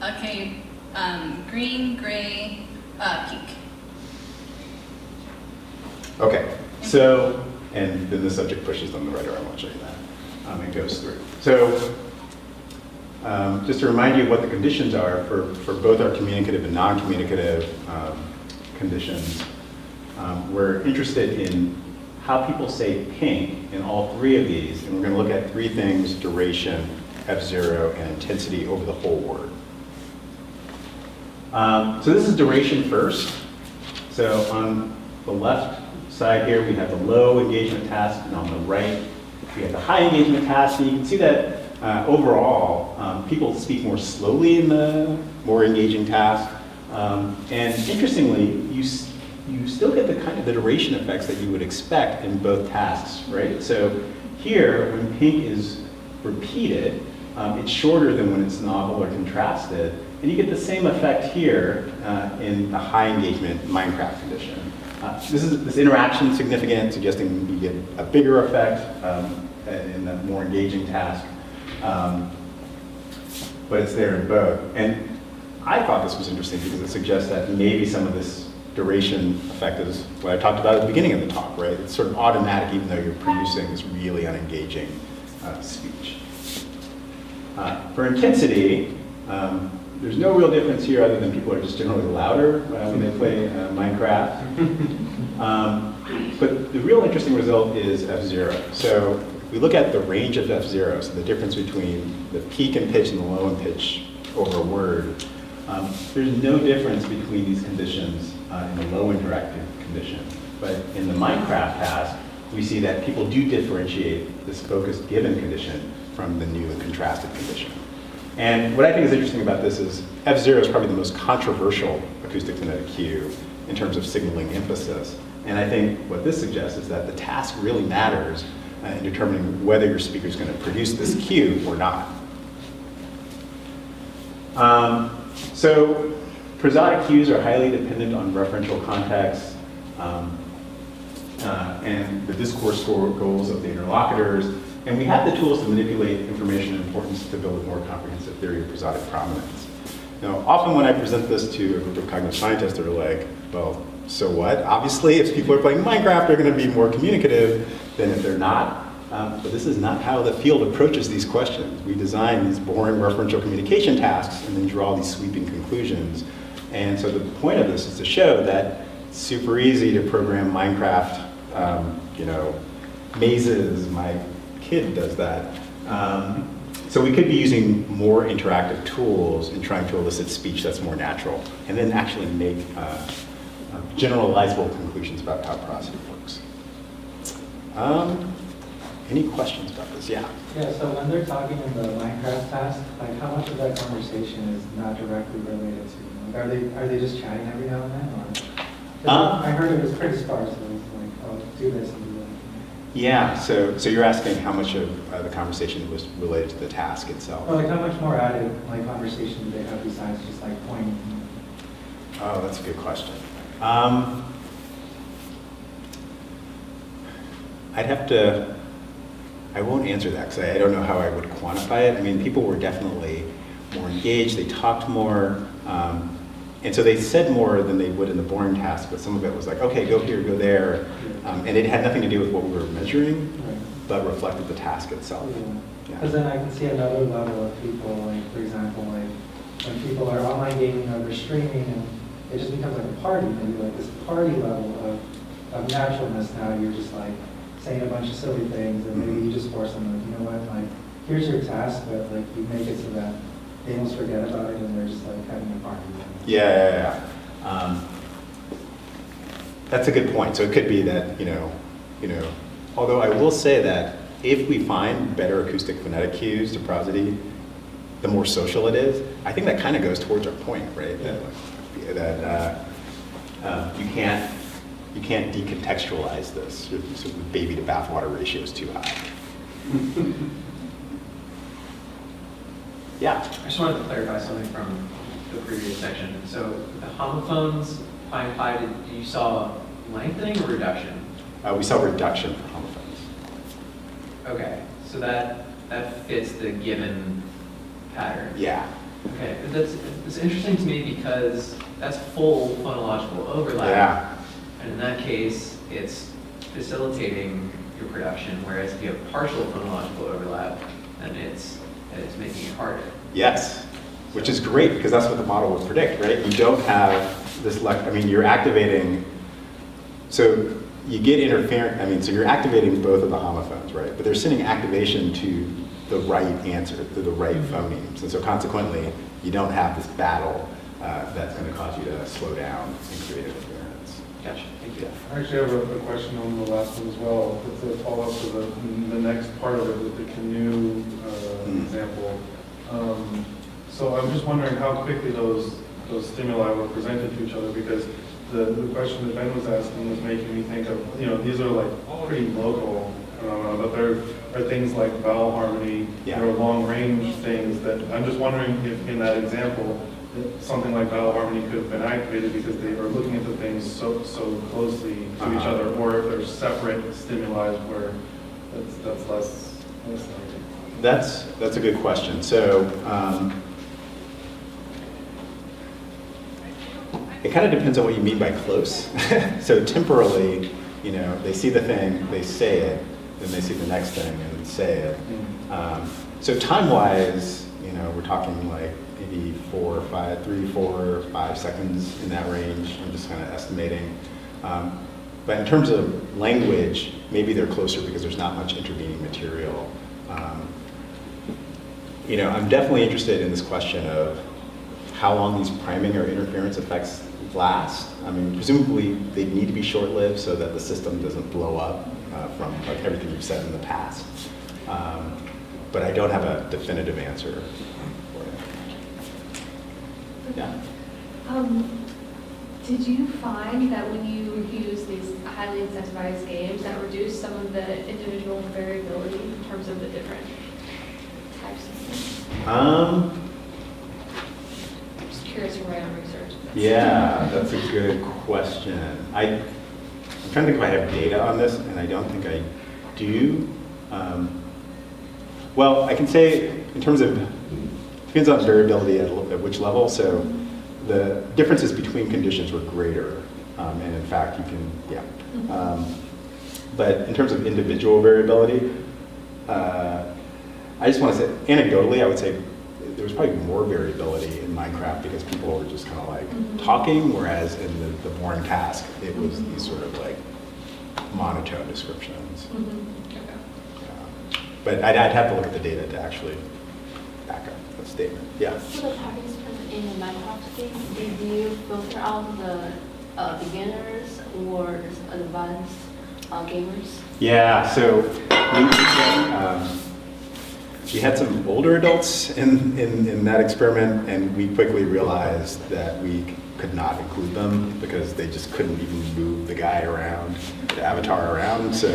Okay, green, gray, pink. Okay, so, and then the subject pushes them the right order. I won't show you that. It goes through. So, just to remind you what the conditions are for both our communicative and non-communicative conditions, we're interested in how people say pink in all 3 of these, and we're going to look at 3 things: duration, F0, and intensity over the whole word. So this is duration first. So on the left side here, we have the low engagement task, and on the right, we have the high engagement task. And you can see that overall, people speak more slowly in the more engaging task. And interestingly, you still get the kind of the duration effects that you would expect in both tasks, right? So here, when pink is repeated, it's shorter than when it's novel or contrasted. And you get the same effect here in the high engagement Minecraft condition. This interaction is significant, suggesting you get a bigger effect in the more engaging task. But it's there in both. And I thought this was interesting because it suggests that maybe some of this duration effect is what I talked about at the beginning of the talk, right? It's sort of automatic even though you're producing this really unengaging speech. For intensity, there's no real difference here other than people are just generally louder when they play Minecraft. But the real interesting result is F0. So if we look at the range of F0, so the difference between the peak in pitch and the low in pitch over a word, there's no difference between these conditions in the low interactive condition. But in the Minecraft task, we see that people do differentiate this focused given condition from the new and contrasted condition. And what I think is interesting about this is F0 is probably the most controversial acoustic phonetic cue in terms of signaling emphasis. And I think what this suggests is that the task really matters in determining whether your speaker is going to produce this cue or not. So prosodic cues are highly dependent on referential context and the discourse goals of the interlocutors. And we have the tools to manipulate information and importance to build a more comprehensive theory of prosodic prominence. Now, often when I present this to a group of cognitive scientists, they're like, well, so what? Obviously, if people are playing Minecraft, they're going to be more communicative than if they're not. But this is not how the field approaches these questions. We design these boring referential communication tasks and then draw these sweeping conclusions. And so the point of this is to show that it's super easy to program Minecraft, mazes. My kid does that. So we could be using more interactive tools in trying to elicit speech that's more natural, and then actually make generalizable conclusions about how prosody works. Any questions about this? Yeah. Yeah, so when they're talking in the Minecraft task, like how much of that conversation is not directly related to, like, are they just chatting every now and then, or? 'Cause I heard it was pretty sparse, it was like, oh, do this and do that. Yeah, so you're asking how much of the conversation was related to the task itself? Or like how much more added like conversation do they have besides just like pointing? Oh, that's a good question. I won't answer that because I don't know how I would quantify it. I mean, people were definitely more engaged, they talked more, and so they said more than they would in the boring task, but some of it was like, okay, go here, go there, and it had nothing to do with what we were measuring, but reflected the task itself. Because then I can see another level of people, like for example, like when people are online gaming or they're streaming and it just becomes like a party, maybe like this party level of naturalness. Now you're just like saying a bunch of silly things, and maybe you just force them, like, you know what, like, here's your task, but like you make it so that they almost forget about it and they're just like having a party. Yeah. That's a good point. So it could be that, although I will say that if we find better acoustic phonetic cues to prosody, the more social it is. I think that kind of goes towards our point, right? That you can't decontextualize this. So the baby to bathwater ratio is too high. Yeah. I just wanted to clarify something from the previous section. So the homophones, pi and pi, you saw lengthening or reduction? We saw reduction for homophones. Okay, so that fits the given pattern. Yeah. Okay, that's interesting to me because that's full phonological overlap. Yeah. And in that case, it's facilitating your production, whereas if you have partial phonological overlap, then it's making it harder. Yes, which is great because that's what the model would predict, right? You don't have this, you're activating, so you get interference, so you're activating both of the homophones, right? But they're sending activation to the right answer, to the right phonemes. And so consequently, you don't have this battle that's going to cause you to slow down and create interference. Gotcha, thank you. I actually have a question on the last one as well. It's a follow-up to the next part of it with the canoe example. So I'm just wondering how quickly those stimuli were presented to each other, because the question that Ben was asking was making me think of, these are like pretty local phenomena, but there are things like vowel harmony, there are long-range things that I'm just wondering if in that example, something like vowel harmony could have been activated because they are looking at the things so closely to each other, or if there's separate stimuli where that's less likely. That's a good question. So it kind of depends on what you mean by close. So temporally, they see the thing, they say it, then they see the next thing and say it. So time-wise, we're talking like maybe 3, 4, 5 seconds in that range. I'm just kind of estimating. But in terms of language, maybe they're closer because there's not much intervening material. I'm definitely interested in this question of how long these priming or interference effects last. I mean, presumably they need to be short-lived so that the system doesn't blow up from like everything you've said in the past. But I don't have a definitive answer for it. Yeah. Did you find that when you use these highly incentivized games that reduce some of the individual variability in terms of the different types of things? I'm just curious from my own research. Yeah, that's a good question. I'm trying to think if I have data on this, and I don't think I do. Well, I can say in terms of, depends on variability at which level. So the differences between conditions were greater, and in fact you can, but in terms of individual variability, I just want to say, anecdotally, I would say there was probably more variability in Minecraft because people were just kind of like talking, whereas in the Bourne task, it was these sort of like monotone descriptions. But I'd have to look at the data to actually back up the statement. Yeah. For the participants in the Minecraft game, did you filter out the beginners or advanced gamers? Yeah, so we had some older adults in that experiment, and we quickly realized that we could not include them because they just couldn't even move the guy around, the avatar around. So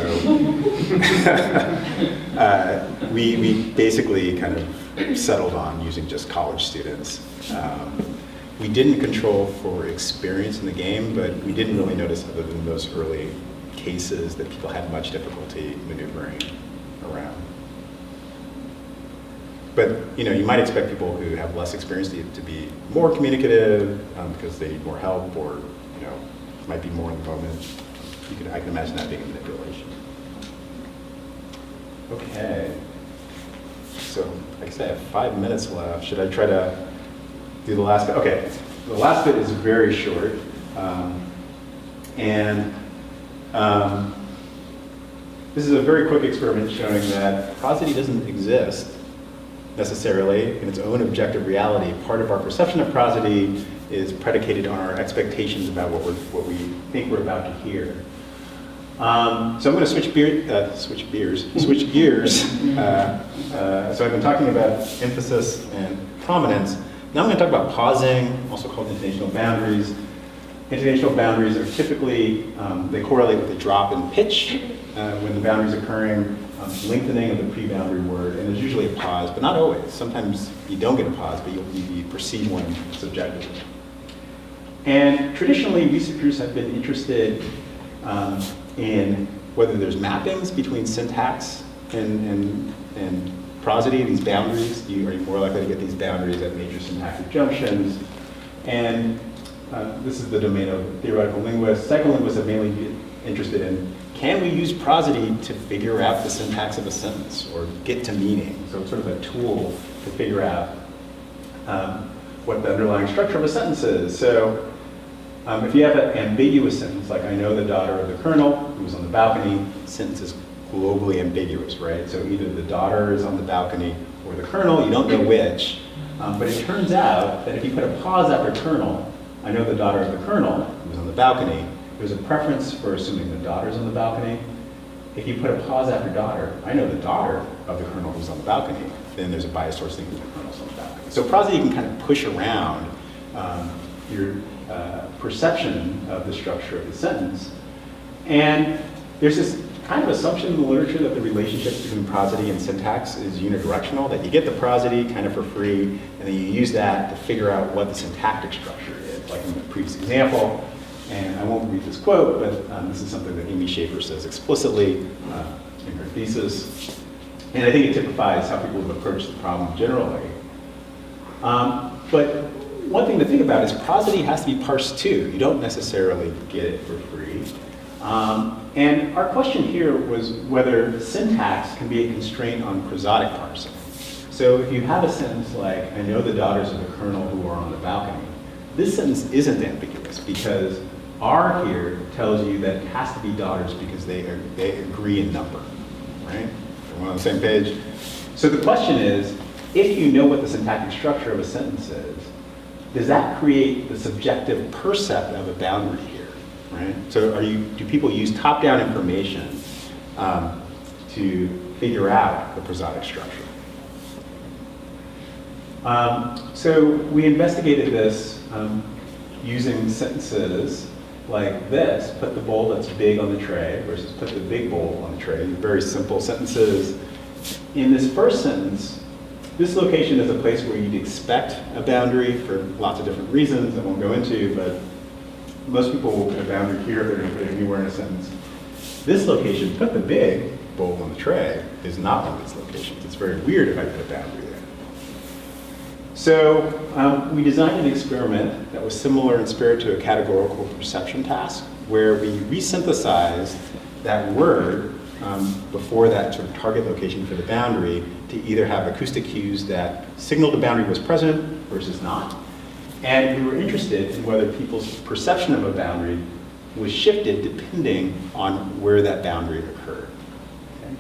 we basically kind of settled on using just college students. We didn't control for experience in the game, but we didn't really notice, other than those early cases, that people had much difficulty maneuvering around. But you might expect people who have less experience to be more communicative because they need more help, or might be more in the moment. I can imagine that being a manipulation. Okay. So I guess I have 5 minutes left. Should I try to do the last bit? Okay. The last bit is very short, this is a very quick experiment showing that prosody doesn't exist necessarily in its own objective reality. Part of our perception of prosody is predicated on our expectations about what we think we're about to hear. So I'm going to switch gears. So I've been talking about emphasis and prominence. Now I'm going to talk about pausing, also called intonational boundaries. Intonational boundaries are typically, they correlate with a drop in pitch when the boundary is occurring, lengthening of the pre-boundary word, and there's usually a pause, but not always. Sometimes you don't get a pause, but you perceive one subjectively. And traditionally, researchers have been interested in whether there's mappings between syntax and prosody, these boundaries. Are you more likely to get these boundaries at major syntactic junctions? And this is the domain of theoretical linguists. Psycholinguists have mainly been interested in, can we use prosody to figure out the syntax of a sentence or get to meaning? So it's sort of a tool to figure out what the underlying structure of a sentence is. So if you have an ambiguous sentence, like I know the daughter of the colonel who was on the balcony, the sentence is globally ambiguous, right? So either the daughter is on the balcony or the colonel, you don't know which. But it turns out that if you put a pause after colonel, I know the daughter of the colonel who was on the balcony, there's a preference for assuming the daughter's on the balcony. If you put a pause after daughter, I know the daughter of the colonel who's on the balcony, then there's a bias towards thinking the colonel's on the balcony. So prosody can kind of push around your perception of the structure of the sentence. And there's this kind of assumption in the literature that the relationship between prosody and syntax is unidirectional, that you get the prosody kind of for free, and then you use that to figure out what the syntactic structure is, like in the previous example. And I won't read this quote, but this is something that Amy Schaefer says explicitly in her thesis. And I think it typifies how people have approached the problem generally. But one thing to think about is prosody has to be parsed too. You don't necessarily get it for free. And our question here was whether syntax can be a constraint on prosodic parsing. So if you have a sentence like, I know the daughters of the colonel who are on the balcony, this sentence isn't ambiguous because R here tells you that it has to be daughters because they agree in number, right? We're on the same page. So the question is, if you know what the syntactic structure of a sentence is, does that create the subjective percept of a boundary here, right? So do people use top-down information to figure out the prosodic structure? So we investigated this using sentences like this, put the bowl that's big on the tray versus put the big bowl on the tray. Very simple sentences. In this first sentence, this location is a place where you'd expect a boundary for lots of different reasons I won't go into, but most people will put a boundary here if they're going to put it anywhere in a sentence. This location, put the big bowl on the tray, is not one of these locations. It's very weird if I put a boundary there. So we designed an experiment that was similar in spirit to a categorical perception task, where we resynthesized that word before that sort of target location for the boundary to either have acoustic cues that signaled the boundary was present versus not. And we were interested in whether people's perception of a boundary was shifted depending on where that boundary occurred. Okay.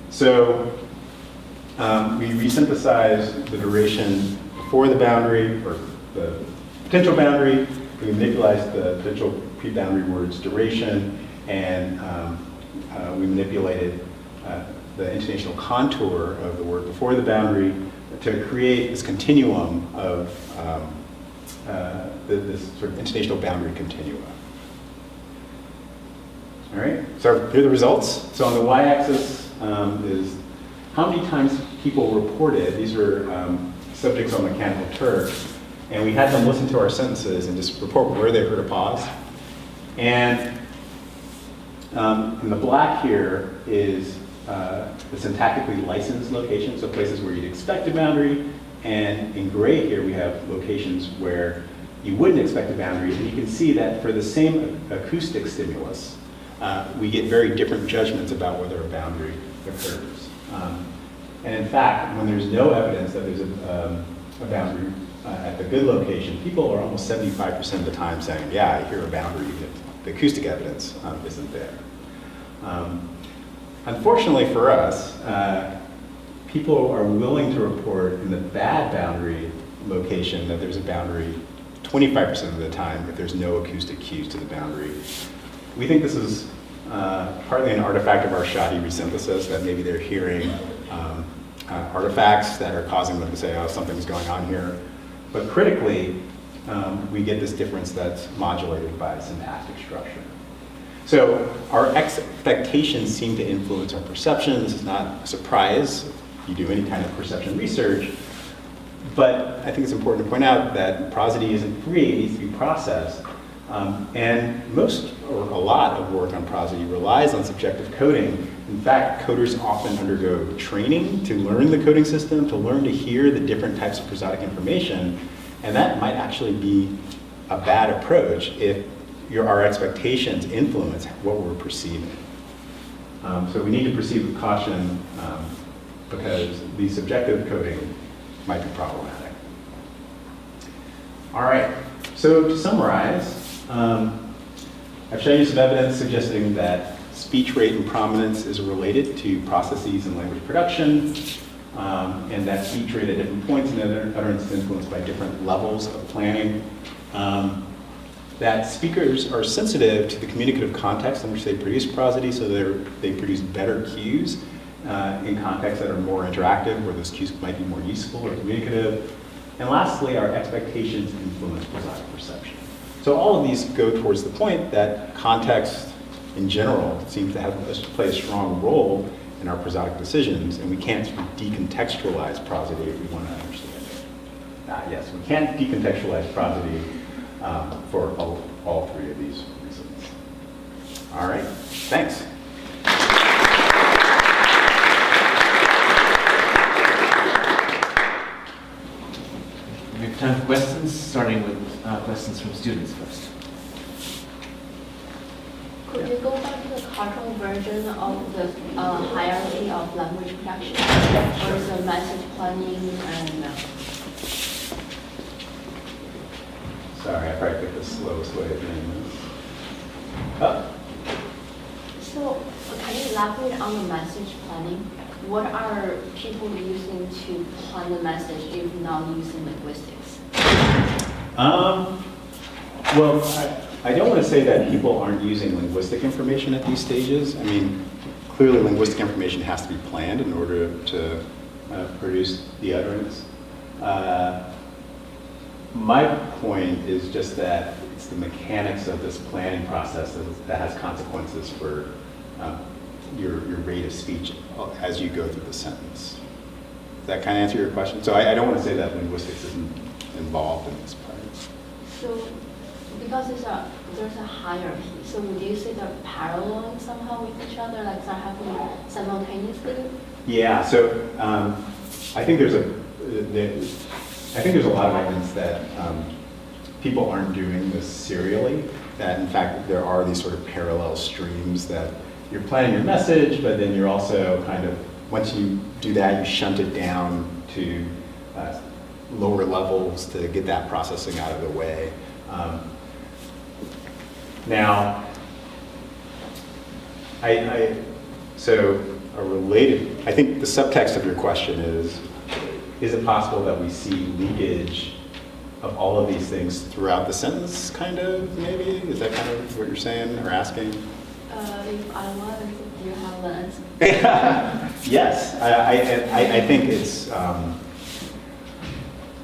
So we resynthesized the duration before the boundary, or the potential boundary. We manipulated the potential pre-boundary word's duration, and we manipulated the intonational contour of the word before the boundary to create this continuum of this sort of intonational boundary continuum. All right, so here are the results. So on the y-axis is how many times people reported, these are subjects on Mechanical Turk, and we had them listen to our sentences and just report where they heard a pause. And in the black here is the syntactically licensed locations, so places where you'd expect a boundary. And in gray here, we have locations where you wouldn't expect a boundary. And you can see that for the same acoustic stimulus, we get very different judgments about whether a boundary occurs. And in fact, when there's no evidence that there's a boundary at the good location, people are almost 75% of the time saying, yeah, I hear a boundary, but the acoustic evidence isn't there. Unfortunately for us, people are willing to report in the bad boundary location that there's a boundary 25% of the time if there's no acoustic cues to the boundary. We think this is partly an artifact of our shoddy resynthesis, that maybe they're hearing artifacts that are causing them to say, oh, something's going on here. But critically, we get this difference that's modulated by syntactic structure. So our expectations seem to influence our perception. This is not a surprise if you do any kind of perception research. But I think it's important to point out that prosody isn't free, it needs to be processed. And most, or a lot of work on prosody relies on subjective coding. In fact, coders often undergo training to learn the coding system, to learn to hear the different types of prosodic information. And that might actually be a bad approach if our expectations influence what we're perceiving. So we need to proceed with caution because the subjective coding might be problematic. All right, so to summarize, I've shown you some evidence suggesting that speech rate and prominence is related to processes in language production, and that speech rate at different points in utterance is influenced by different levels of planning. that speakers are sensitive to the communicative context in which they produce prosody, so they produce better cues in contexts that are more interactive, where those cues might be more useful or communicative. And lastly, our expectations influence prosodic perception. So all of these go towards the point that context in general seems to play a strong role in our prosodic decisions, and we can't sort of decontextualize prosody if we want to understand it. Yes, we can't decontextualize prosody for all three of these reasons. All right, thanks. We have time for questions, starting with questions from students first. Could you go back to the cultural version of the hierarchy of language production? Or is the message planning and... Sorry, I probably picked the slowest way of doing this. Oh. So, can you elaborate on the message planning? What are people using to plan the message if not using linguistics? Well, I don't want to say that people aren't using linguistic information at these stages. I mean, clearly linguistic information has to be planned in order to produce the utterance. My point is just that it's the mechanics of this planning process that has consequences for your rate of speech as you go through the sentence. Does that kind of answer your question? So I don't want to say that linguistics isn't involved in this part. So, because there's a hierarchy, so would you say they're parallel somehow with each other, like they're happening simultaneously? Yeah, so I think there's a lot of evidence that people aren't doing this serially, that in fact there are these sort of parallel streams that you're planning your message, but then you're also kind of, once you do that, you shunt it down to lower levels to get that processing out of the way. Now, so a related, I think the subtext of your question is it possible that we see leakage of all of these things throughout the sentence, kind of, maybe? Is that kind of what you're saying or asking? If I was, do you have an answer? Yes, I think it's,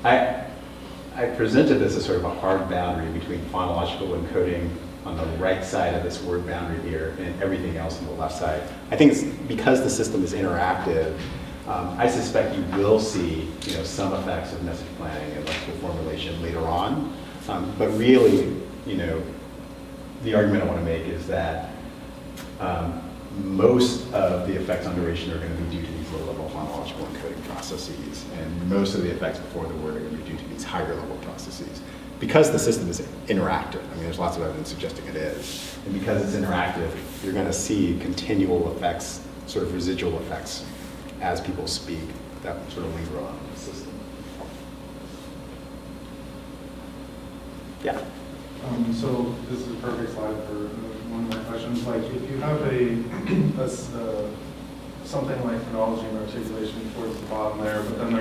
I presented this as sort of a hard boundary between phonological encoding on the right side of this word boundary here and everything else on the left side. I think it's because the system is interactive, I suspect you will see, some effects of message planning and lexical formulation later on. But really, the argument I want to make is that most of the effects on duration are going to be due to these low-level phonological encoding processes, and most of the effects before the word are going to be due to these higher-level processes. Because the system is interactive, I mean, there's lots of evidence suggesting it is, and because it's interactive, you're going to see continual effects, sort of residual effects, as people speak that sort of linger on in the system. Yeah. So this is a perfect slide for one of my questions. Like, if you have something like phonology and articulation towards the bottom there, but then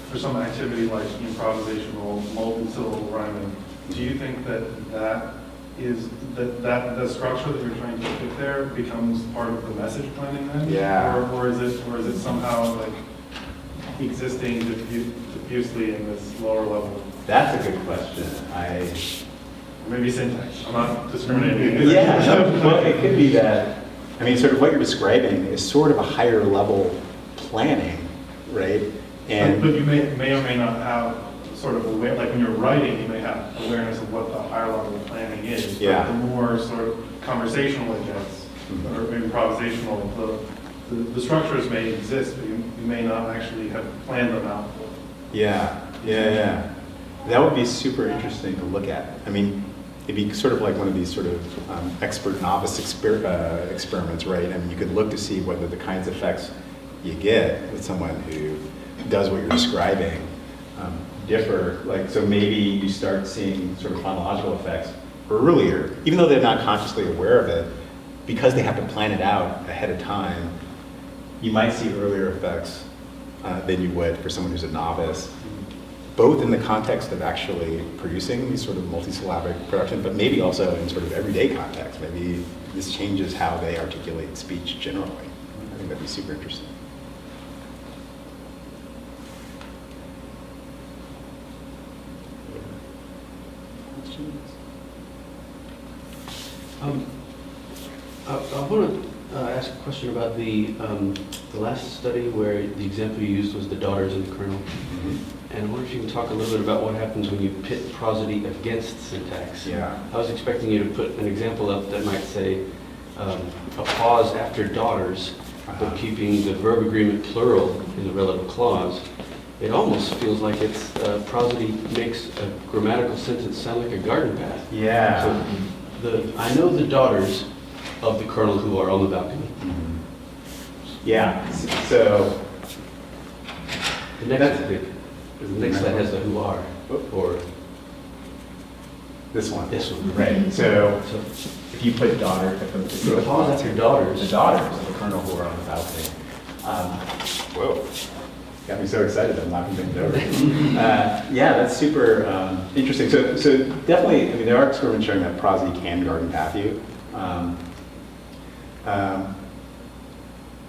there's some activity like improvisational, multi-syllable rhyming, do you think that the structure that you're trying to fit there becomes part of the message planning then? Yeah. Or is it somehow like existing diffusely in this lower level? That's a good question. Maybe syntax. I'm not discriminating. Yeah, well, it could be that, I mean, sort of what you're describing is sort of a higher level planning, right? And but you may or may not have sort of like when you're writing, you may have awareness of what the higher level planning is. Yeah. But the more sort of conversational it gets, or improvisational, the structures may exist, but you may not actually have planned them out. Yeah. That would be super interesting to look at. I mean, it'd be sort of like one of these sort of expert novice experiments, right? I mean, you could look to see whether the kinds of effects you get with someone who does what you're describing differ. Like, so maybe you start seeing sort of phonological effects earlier, even though they're not consciously aware of it, because they have to plan it out ahead of time. You might see earlier effects than you would for someone who's a novice. both in the context of actually producing these sort of multisyllabic production, but maybe also in sort of everyday context. Maybe this changes how they articulate speech generally. I think that'd be super interesting. Questions? I want to ask a question about the last study where the example you used was the daughters in the kernel. And I wonder if you can talk a little bit about what happens when you pit prosody against syntax. Yeah. I was expecting you to put an example up that might say a pause after daughters, but keeping the verb agreement plural in the relative clause. It almost feels like it's prosody makes a grammatical sentence sound like a garden path. Yeah. So I know the daughters of the kernel who are on the balcony. Yeah. So the next is big. The next that has the who are, or this one. This one. Right. So if you put daughter, if you pause after daughters, the daughters of the kernel who are on the balcony. Whoa. Got me so excited, I'm knocking things over. Yeah, that's super interesting. So definitely, I mean, there are experiments showing that prosody can garden path you.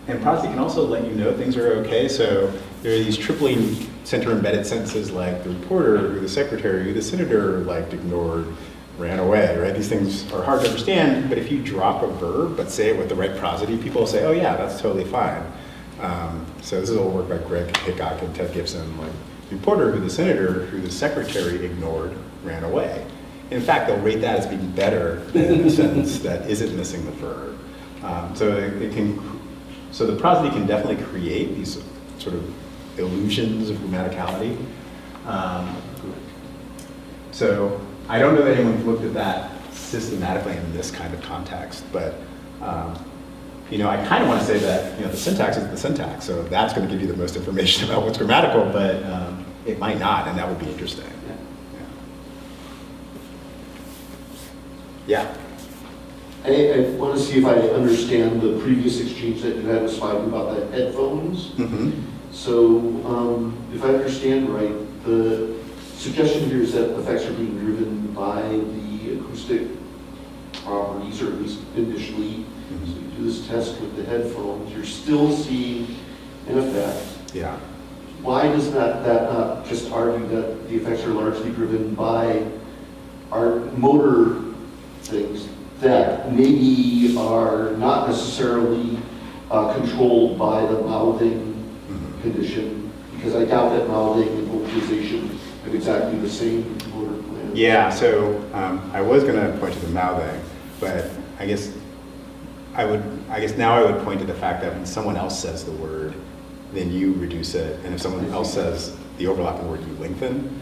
And prosody can also let you know things are okay. So there are these tripling center embedded sentences like the reporter, who the secretary, who the senator liked, ignored, ran away, right? These things are hard to understand, but if you drop a verb but say it with the right prosody, people will say, oh yeah, that's totally fine. So this is all work by Greg Hickok and Ted Gibson, like the reporter, who the senator, who the secretary ignored, ran away. In fact, they'll rate that as being better than a sentence that isn't missing the verb. So the prosody can definitely create these sort of illusions of grammaticality. So I don't know that anyone's looked at that systematically in this kind of context, but I kind of want to say that the syntax is the syntax, so that's going to give you the most information about what's grammatical, but it might not, and that would be interesting. Yeah. I want to see if I understand the previous exchange that you had with Spike about the headphones. So if I understand right, the suggestion here is that effects are being driven by the acoustic properties, or at least initially. So you do this test with the headphones, you're still seeing an effect. Yeah. Why does that not just argue that the effects are largely driven by our motor things that maybe are not necessarily controlled by the mouthing condition? Because I doubt that mouthing and vocalization have exactly the same motor plan. Yeah, so I was going to point to the mouthing, but I guess now I would point to the fact that when someone else says the word, then you reduce it, and if someone else says the overlapping word, you lengthen.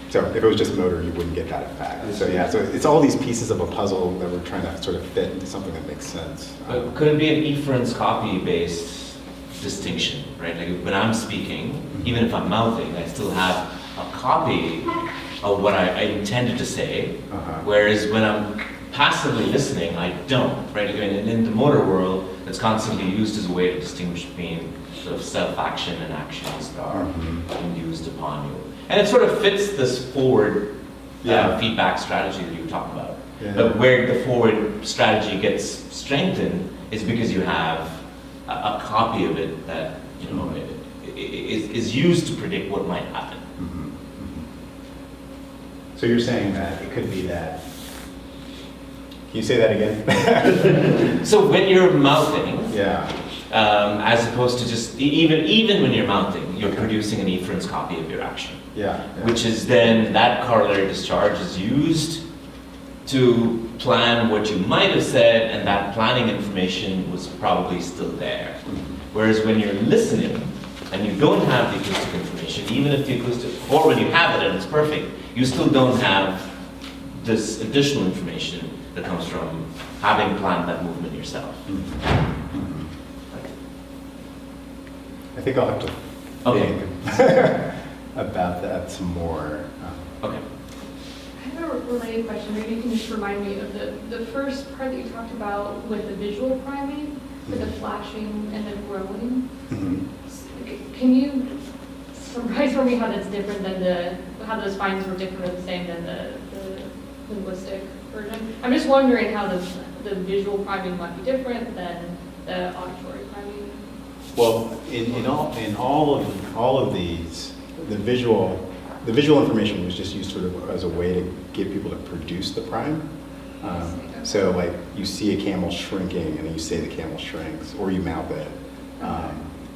So if it was just motor, you wouldn't get that effect. So yeah, so it's all these pieces of a puzzle that we're trying to sort of fit into something that makes sense. Could it be an inference copy-based distinction, right? Like when I'm speaking, even if I'm mouthing, I still have a copy of what I intended to say, whereas when I'm passively listening, I don't, right? Again, in the motor world, it's constantly used as a way to distinguish between sort of self-action and actions that are induced upon you. And it sort of fits this forward feedback strategy that you talked about. Yeah. But where the forward strategy gets strengthened is because you have a copy of it that is used to predict what might happen. So you're saying that it could be that. Can you say that again? So when you're mouthing, as opposed to just even when you're mouthing, you're producing an inference copy of your action. Which is then that corollary discharge is used to plan what you might have said, and that planning information was probably still there. Whereas when you're listening and you don't have the acoustic information, even if the acoustic, or when you have it and it's perfect, you still don't have this additional information that comes from having planned that movement yourself. I think I'll have to think about that some more. Okay. I have a related question. Maybe you can just remind me of the first part that you talked about with the visual priming, with the flashing and the growing. Can you summarize for me how that's different than how those findings were different or the same than the linguistic version. I'm just wondering how the visual priming might be different than the auditory priming. Well, in all of these, the visual information was just used sort of as a way to get people to produce the prime. So like you see a camel shrinking and you say the camel shrinks, or you mouth it.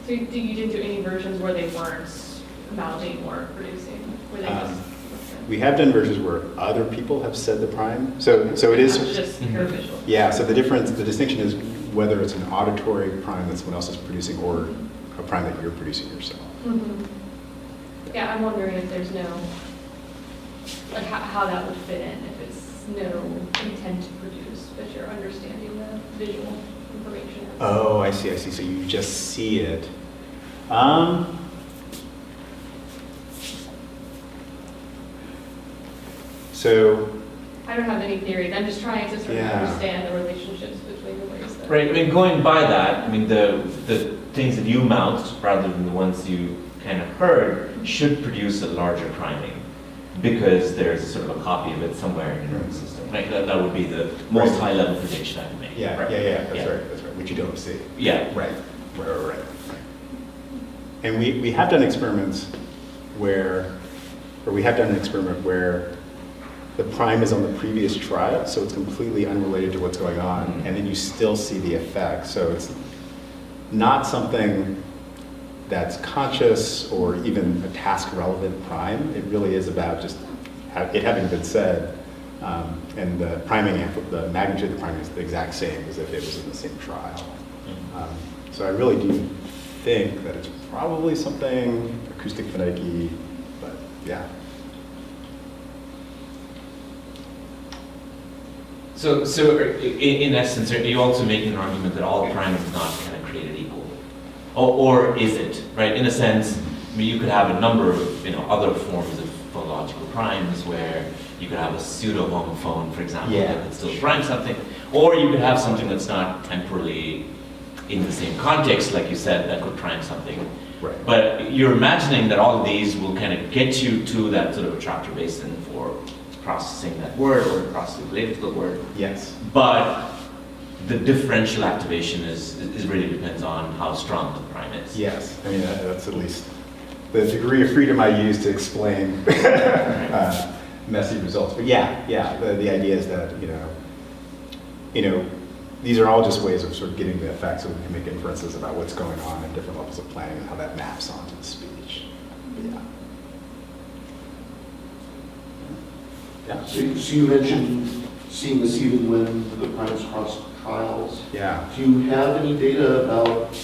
So you didn't do any versions where they weren't mouthing or producing? Where they just we have done versions where other people have said the prime. So it is not just pure visual. Yeah. So the distinction is whether it's an auditory prime that someone else is producing or a prime that you're producing yourself. Mm-hmm. Yeah, I'm wondering if there's no, like how that would fit in if it's no intent to produce, but you're understanding the visual information. Oh, I see. So you just see it. So I don't have any theories. I'm just trying to sort of Yeah. understand the relationships between the ways that. Right, I mean, going by that, I mean, the things that you mouthed rather than the ones you kind of heard should produce a larger priming because there's sort of a copy of it somewhere in your nervous system. Right, that would be the most Right. high-level prediction I can make. Yeah, Right. That's right. Which you don't see. Yeah. Right. And we have done experiments where the prime is on the previous trial, so it's completely unrelated to what's going on, and then you still see the effect. So it's not something that's conscious or even a task-relevant prime. It really is about just it having been said, and the magnitude of the priming is the exact same as if it was in the same trial. So I really do think that it's probably something acoustic phonetic-y, but yeah. So in essence, are you also making an argument that all prime is not kind of created equal? Or is it, right? In a sense, I mean, you could have a number of other forms of phonological primes where you could have a pseudo-homophone, for example, that could still prime something, or you could have something that's not temporally in the same context, like you said, that could prime something. Right. But you're imagining that all of these will kind of get you to that sort of attractor basin for processing that word or processing related to the word. Yes. But the differential activation is really depends on how strong the prime is. Yes. I mean, that's at least the degree of freedom I use to explain messy results. But the idea is that, these are all just ways of sort of getting the effect so we can make inferences about what's going on at different levels of planning and how that maps onto the speech. But yeah. So you mentioned seeing this even when the primes cross trials. Yeah. Do you have any data about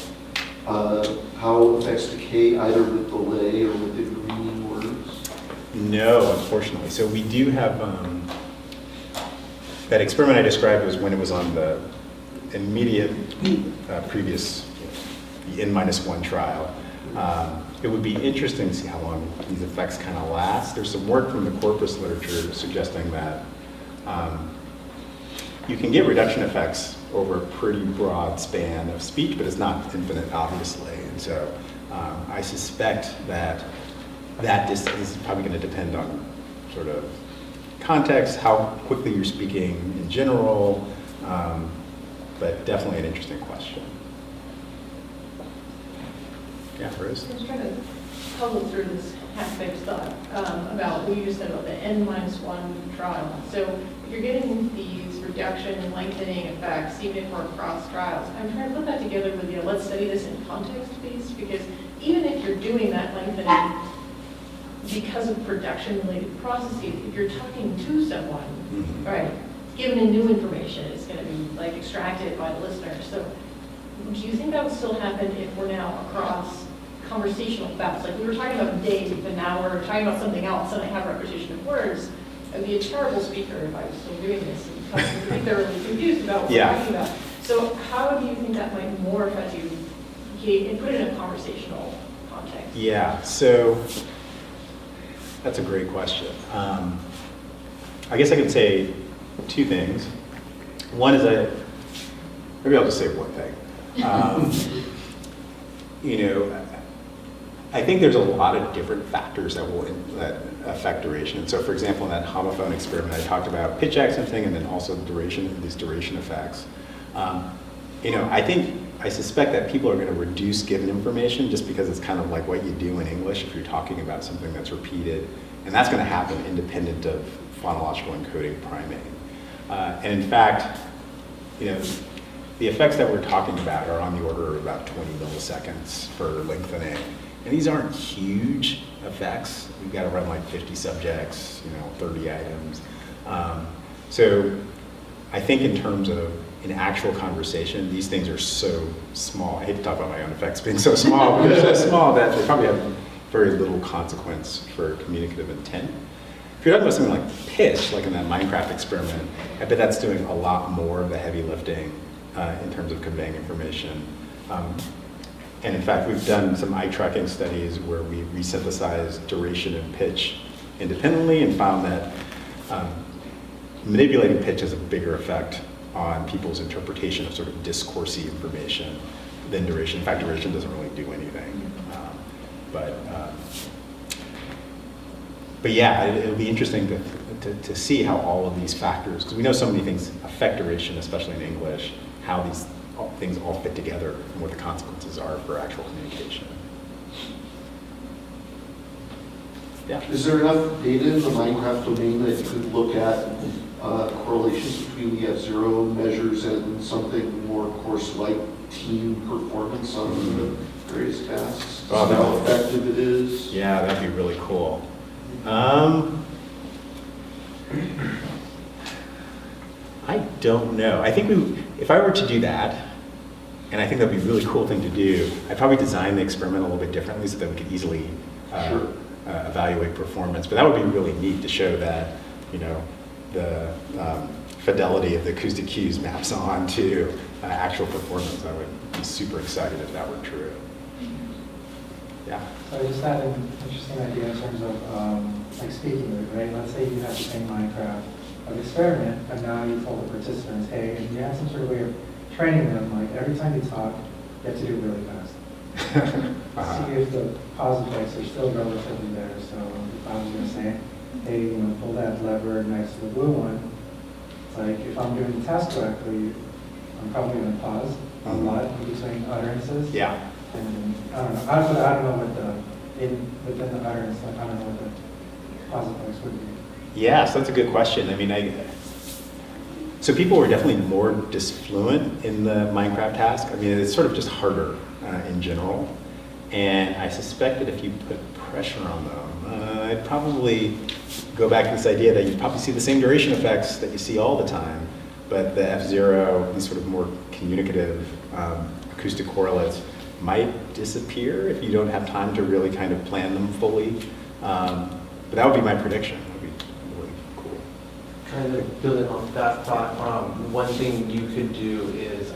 how effects decay either with delay or with intervening words? No, unfortunately. So we do have that experiment I described was when it was on the immediate previous, the N-1 trial. It would be interesting to see how long these effects kind of last. There's some work from the corpus literature suggesting that you can get reduction effects over a pretty broad span of speech, but it's not infinite, obviously. And so I suspect that this is probably going to depend on sort of context, how quickly you're speaking in general, but definitely an interesting question. Yeah, Bruce? I was trying to puzzle through this half-baked thought about what you just said about the N-1 trial. So if you're getting these reduction and lengthening effects, even if we're across trials, I'm trying to put that together with, let's study this in context piece, because even if you're doing that lengthening because of production-related processes, if you're talking to someone, right, given a new information, it's going to be like extracted by the listener. So do you think that would still happen if we're now across conversational bouts? Like we were talking about Dave, but now we're talking about something else, and I have repetition of words. I'd be a terrible speaker if I was still doing this, and I think they're really confused about what we're talking about. So how do you think that might morph as you put it in a conversational context? Yeah, so that's a great question. I guess I could say two things. One is maybe I'll just say one thing. I think there's a lot of different factors that affect duration. And so, for example, in that homophone experiment, I talked about pitch accenting and then also duration, these duration effects. I suspect that people are going to reduce given information just because it's kind of like what you do in English if you're talking about something that's repeated. And that's going to happen independent of phonological encoding priming. And in fact, the effects that we're talking about are on the order of about 20 milliseconds for lengthening. And these aren't huge effects. We've got to run like 50 subjects, 30 items. So I think in terms of an actual conversation, these things are so small. I hate to talk about my own effects being so small, but they're so small that they probably have very little consequence for communicative intent. If you're talking about something like pitch, like in that Minecraft experiment, I bet that's doing a lot more of the heavy lifting in terms of conveying information. And in fact, we've done some eye tracking studies where we resynthesized duration and pitch independently and found that manipulating pitch has a bigger effect on people's interpretation of sort of discoursey information than duration. In fact, duration doesn't really do anything. But yeah, it'll be interesting to see how all of these factors, because we know so many things affect duration, especially in English, how these things all fit together and what the consequences are for actual communication. Yeah. Is there enough data in the Minecraft domain that you could look at correlations between the F0 measures and something more course-like team performance on the various tasks? Oh, how effective it is? Yeah, that'd be really cool. I don't know. I think if I were to do that, and I think that'd be a really cool thing to do, I'd probably design the experiment a little bit differently so that we could easily evaluate performance. But that would be really neat to show that, the fidelity of the acoustic cues maps on to actual performance. I would be super excited if that were true. Yeah. So I just had an interesting idea in terms of like speaking with it, right? Let's say you have the same Minecraft experiment, but now you told the participants, hey, and you have some sort of way of training them, like every time you talk, you have to do it really fast. See if the pause effects are still relatively there. So if I was going to say, hey, pull that lever next to the blue one, it's like if I'm doing the task correctly, I'm probably going to pause a lot in between utterances. Yeah. And I don't know. I don't know what within the utterance, like, I don't know what the pause effects would be. Yeah, so that's a good question. I mean, so people were definitely more disfluent in the Minecraft task. I mean, it's sort of just harder in general. And I suspect that if you put pressure on them, I'd probably go back to this idea that you probably see the same duration effects that you see all the time, but the F0, these sort of more communicative acoustic correlates might disappear if you don't have time to really kind of plan them fully. But that would be my prediction. That would be really cool. Trying to build it on that thought, one thing you could do is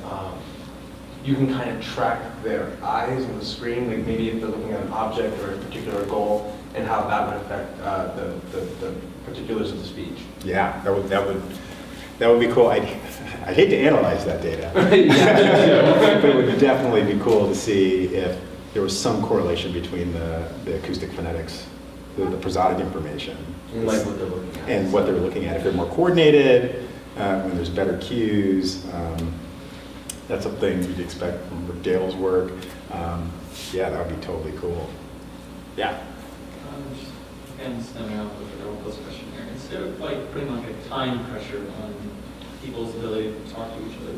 you can kind of track their eyes on the screen, like maybe if they're looking at an object or a particular goal, and how that would affect the particulars of the speech. Yeah, that would be cool. I'd hate to analyze that data, but it would definitely be cool to see if there was some correlation between the acoustic phonetics, the prosodic information, and like what they're looking at, and what they're looking at. If they're more coordinated, when there's better cues. That's something you'd expect from Dale's work. Yeah, that would be totally cool. Yeah. Again, stemming out of the Oracle's question here, instead of like putting like a time pressure on people's ability to talk to each other,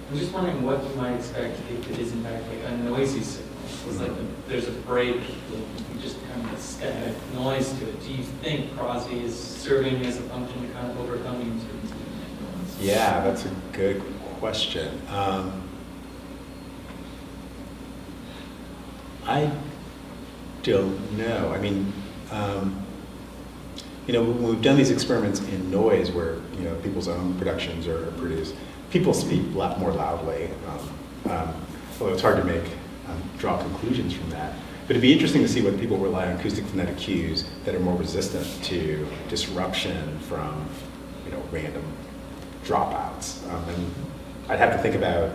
I'm just wondering what you might expect if it is in fact like a noisy signal. So it's like there's a break, you just kind of a static noise to it. Do you think prosody is serving as a function to kind of overcoming certain noise? Yeah, that's a good question. I don't know. I mean, when we've done these experiments in noise where, people's own productions are produced, people speak more loudly, although it's hard to draw conclusions from that. But it'd be interesting to see whether people rely on acoustic phonetic cues that are more resistant to disruption from, random dropouts. And I'd have to think about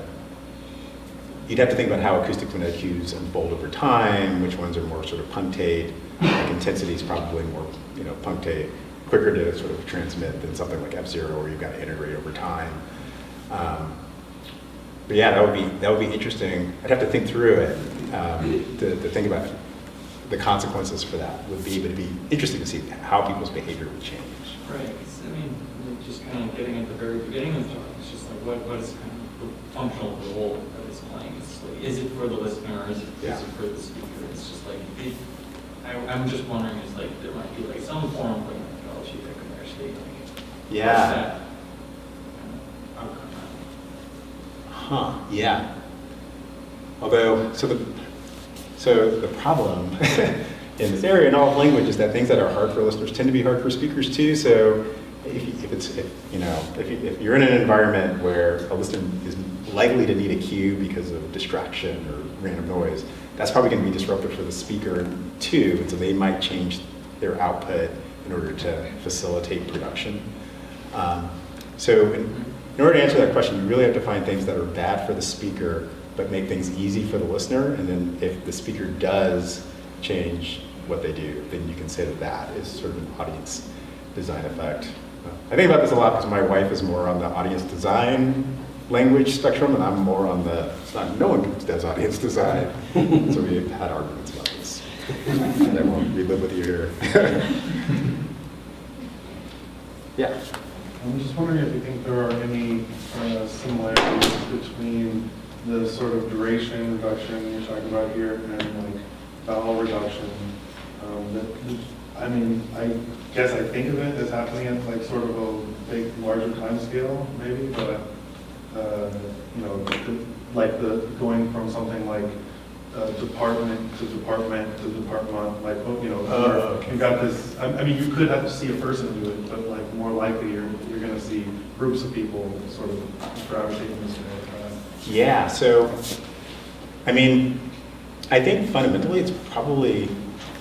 you'd have to think about how acoustic phonetic cues unfold over time, which ones are more sort of punctate, like intensity is probably more, punctate, quicker to sort of transmit than something like F0 where you've got to integrate over time. But yeah, that would be interesting. I'd have to think through it to think about the consequences for that would be, but it'd be interesting to see how people's behavior would change. Right. I mean, just kind of getting at the very beginning of the talk, it's just like what is kind of the functional role that it's playing? It's like, is it for the listener or is it for the speaker? It's just like I'm just wondering, is like there might be like some form of like methodology that could actually like Yeah. outcome. Huh. Yeah. Although, so the problem in this area in all of language is that things that are hard for listeners tend to be hard for speakers too. So if you're in an environment where a listener is likely to need a cue because of distraction or random noise, that's probably going to be disruptive for the speaker too. And so they might change their output in order to facilitate production. So in order to answer that question, you really have to find things that are bad for the speaker but make things easy for the listener. And then if the speaker does change what they do, then you can say that that is sort of an audience design effect. I think about this a lot because my wife is more on the audience design language spectrum, and I'm more on the, no one does audience design. So we've had arguments about this. And I won't relive with you here. Yeah. I'm just wondering if you think there are any similarities between the sort of duration reduction you're talking about here and like vowel reduction. I guess I think of it as happening at like sort of a big, larger time scale, maybe, but like the going from something like department to department to department, like you got this. I mean, you could have to see a person do it, but like more likely you're going to see groups of people sort of gravitating this way. Yeah. So, I mean, I think fundamentally it's probably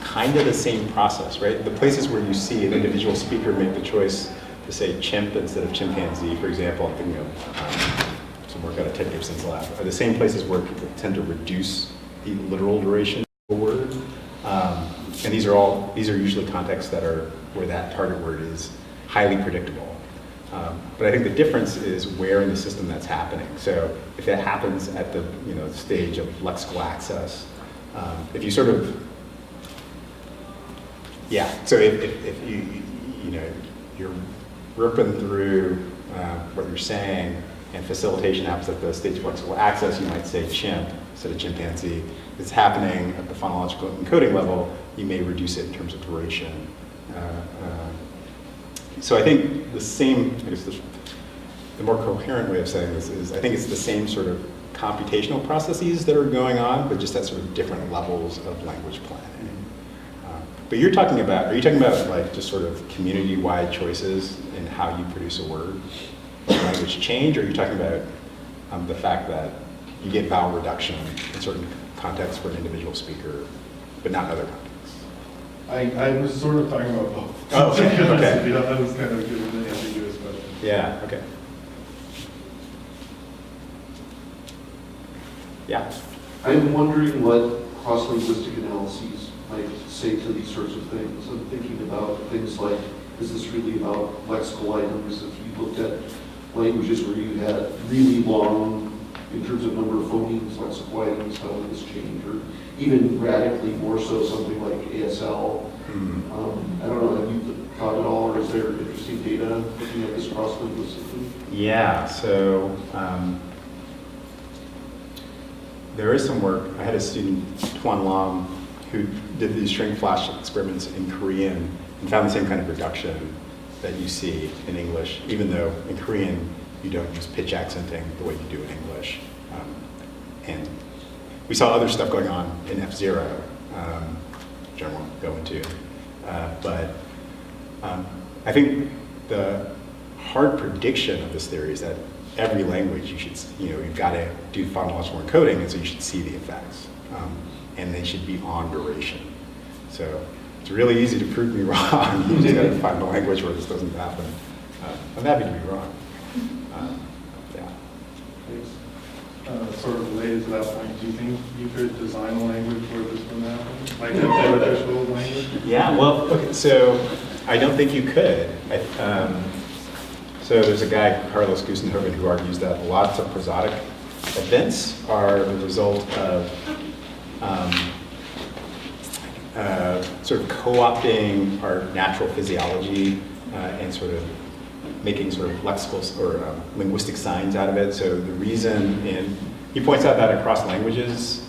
kind of the same process, right? The places where you see an individual speaker make the choice to say chimp instead of chimpanzee, for example, I'm thinking of some work out of Ted Gibson's lab, are the same places where people tend to reduce the literal duration of a word. And these are usually contexts that are where that target word is highly predictable. But I think the difference is where in the system that's happening. So if it happens at the stage of lexical access, if you sort of, so if you're ripping through what you're saying and facilitation happens at the stage of lexical access, you might say chimp instead of chimpanzee. If it's happening at the phonological encoding level, you may reduce it in terms of duration. So I think the same, I guess the more coherent way of saying this is, I think it's the same sort of computational processes that are going on, but just at sort of different levels of language planning. But are you talking about like just sort of community-wide choices in how you produce a word, language change, or are you talking about the fact that you get vowel reduction in certain contexts for an individual speaker, but not in other contexts? I was sort of talking about both. Oh, okay. Okay. That was kind of an ambiguous question. Yeah, okay. Yeah. I'm wondering what cross-linguistic analyses might say to these sorts of things. I'm thinking about things like, is this really about lexical items? If you looked at languages where you had really long, in terms of number of phonemes, lexical items, how would this change? Or even radically more so, something like ASL. I don't know, have you thought at all, or is there interesting data looking at this cross-linguistically? Yeah, so there is some work. I had a student, Duane who did these string flash experiments in Korean and found the same kind of reduction that you see in English, even though in Korean you don't use pitch accenting the way you do in English. And we saw other stuff going on in F0, which I won't go into. But I think the hard prediction of this theory is that every language you've got to do phonological encoding, and so you should see the effects. And they should be on duration. So it's really easy to prove me wrong. You just got to find a language where this doesn't happen. I'm happy to be wrong. Yeah. Thanks. sort of related to that point, do you think you could design a language where this wouldn't happen? Like an artificial language? Yeah, well, okay, so I don't think you could. So there's a guy, Carlos Gusenhoven, who argues that lots of prosodic events are the result of sort of co-opting our natural physiology and sort of making sort of lexical or linguistic signs out of it. So the reason, and he points out that across languages,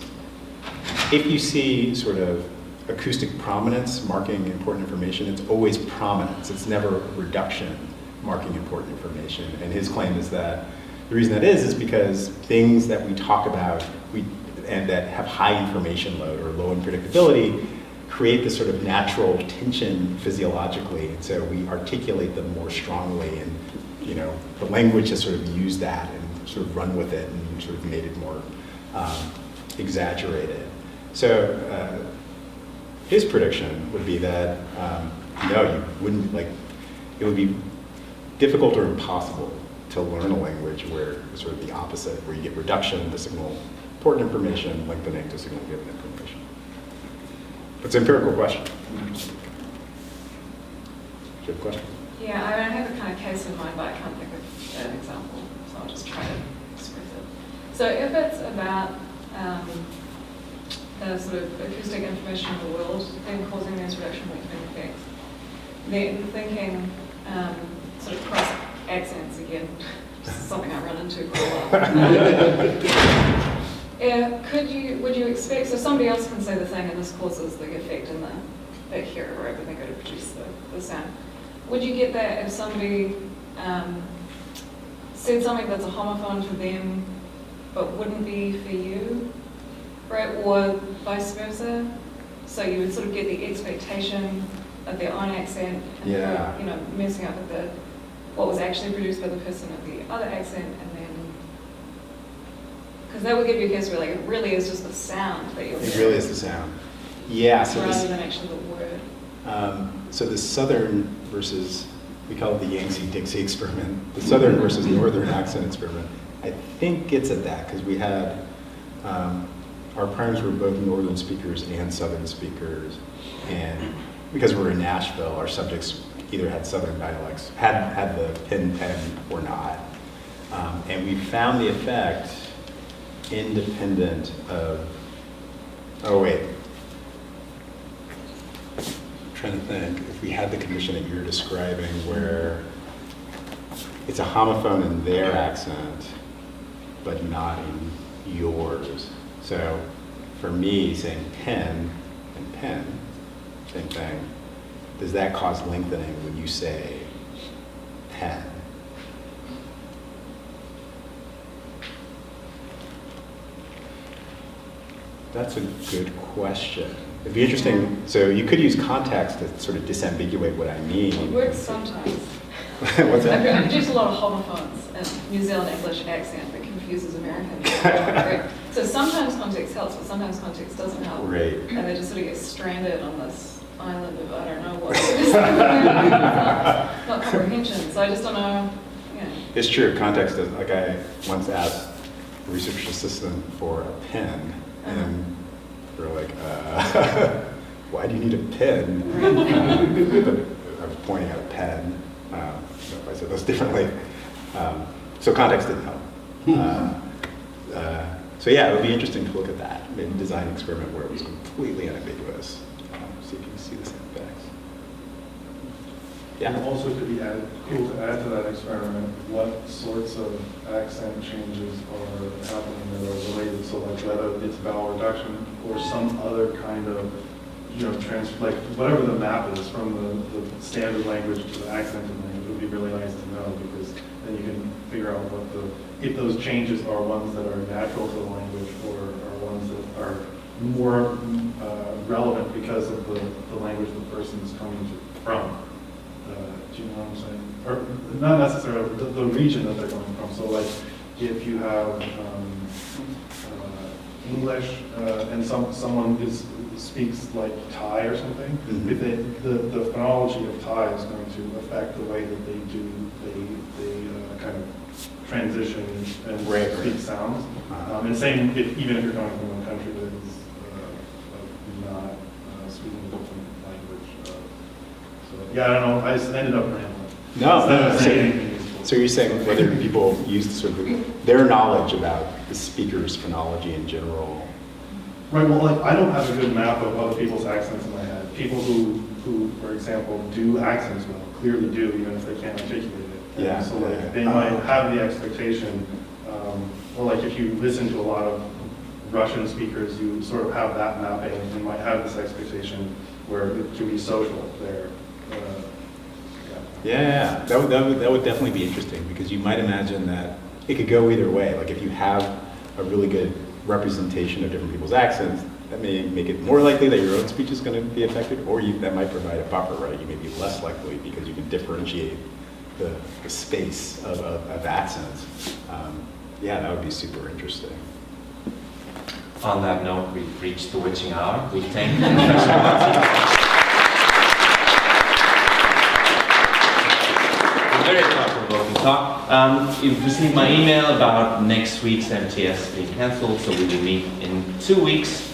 if you see sort of acoustic prominence marking important information, it's always prominence. It's never reduction marking important information. And his claim is that the reason that is because things that we talk about and that have high information load or low unpredictability create this sort of natural tension physiologically. And so we articulate them more strongly, and the language has sort of used that and sort of run with it and sort of made it more exaggerated. So his prediction would be that no, you wouldn't, like, it would be difficult or impossible to learn a language where it's sort of the opposite, where you get reduction to signal important information, lengthening to signal given information. It's an empirical question. Do you have a question? Yeah, I have a kind of case in mind, but I can't think of an example, so I'll just try to express it. So if it's about the sort of acoustic information of the world then causing these reduction lengthening effects, then thinking sort of cross accents again, something I run into quite a lot. Would you expect, so somebody else can say the thing and this causes the effect in the hearer, right, when they go to produce the sound. Would you get that if somebody said something that's a homophone for them but wouldn't be for you, right, or vice versa? So you would sort of get the expectation of their own accent and messing up with what was actually produced by the person of the other accent, and then because that would give you a case where, like, it really is just the sound that you're hearing. It really is the sound. Yeah. So rather than actually the word. So the Southern versus, we call it the Yangtze-Dixie experiment, the Southern versus Northern accent experiment, I think gets at that, because we had, our primes were both Northern speakers and Southern speakers, and because we're in Nashville, our subjects either had Southern dialects, had the pen or not. And we found the effect independent of, I'm trying to think, if we had the condition that you're describing where it's a homophone in their accent, but not in yours. So for me, saying pen and pen, same thing, does that cause lengthening when you say pen? That's a good question. It'd be interesting, so you could use context to sort of disambiguate what I mean. It works sometimes. What's that? I've produced a lot of homophones and New Zealand English accent that confuses Americans. Right? So sometimes context helps, but sometimes context doesn't help. Right. And they just sort of get stranded on this island of I don't know what. not comprehension. So I just don't know. Yeah. It's true. Context doesn't. Like, I once asked a research assistant for a pen, and they're like, "Why do you need a pen?" I was pointing at a pen. If I said those differently, so context didn't help. So yeah, it would be interesting to look at that. Maybe design an experiment where it was completely unambiguous. See if you can see the same effects. Yeah. And also could be cool to add to that experiment what sorts of accent changes are happening that are related. So like whether it's vowel reduction or some other kind of, like whatever the map is from the standard language to the accented language would be really nice to know, because then you can figure out if those changes are ones that are natural to the language or are ones that are more relevant because of the language the person is coming from. Do you know what I'm saying? Or not necessarily the region that they're coming from. So like if you have English, and someone speaks like Thai or something, Mhm. if the phonology of Thai is going to affect the way that they do, they kind of transition and Right, speak right. sounds. Uh-huh. And same, even if you're coming from a country that is like not speaking a different language. So, yeah, I don't know, I just ended up rambling. No, Instead of no, saying anything useful. So you're saying whether people use sort of their knowledge about the speaker's phonology in general. Right, well, like, I don't have a good map of other people's accents in my head. People who, for example, do accents well, clearly do, even if they can't articulate it. And Yeah, so like, yeah. they might have the expectation, or like if you listen to a lot of Russian speakers, you sort of have that mapping and might have this expectation where it can be social there. Yeah, that would definitely be interesting because you might imagine that it could go either way. Like if you have a really good representation of different people's accents, that may make it more likely that your own speech is going to be affected, or that might provide a buffer, right? You may be less likely because you can differentiate the space of accents. Yeah, that would be super interesting. On that note, we've reached the witching hour. We thank Professor Watson. Very thought-provoking talk. You've received my email about next week's MTS being cancelled, so we will meet in 2 weeks.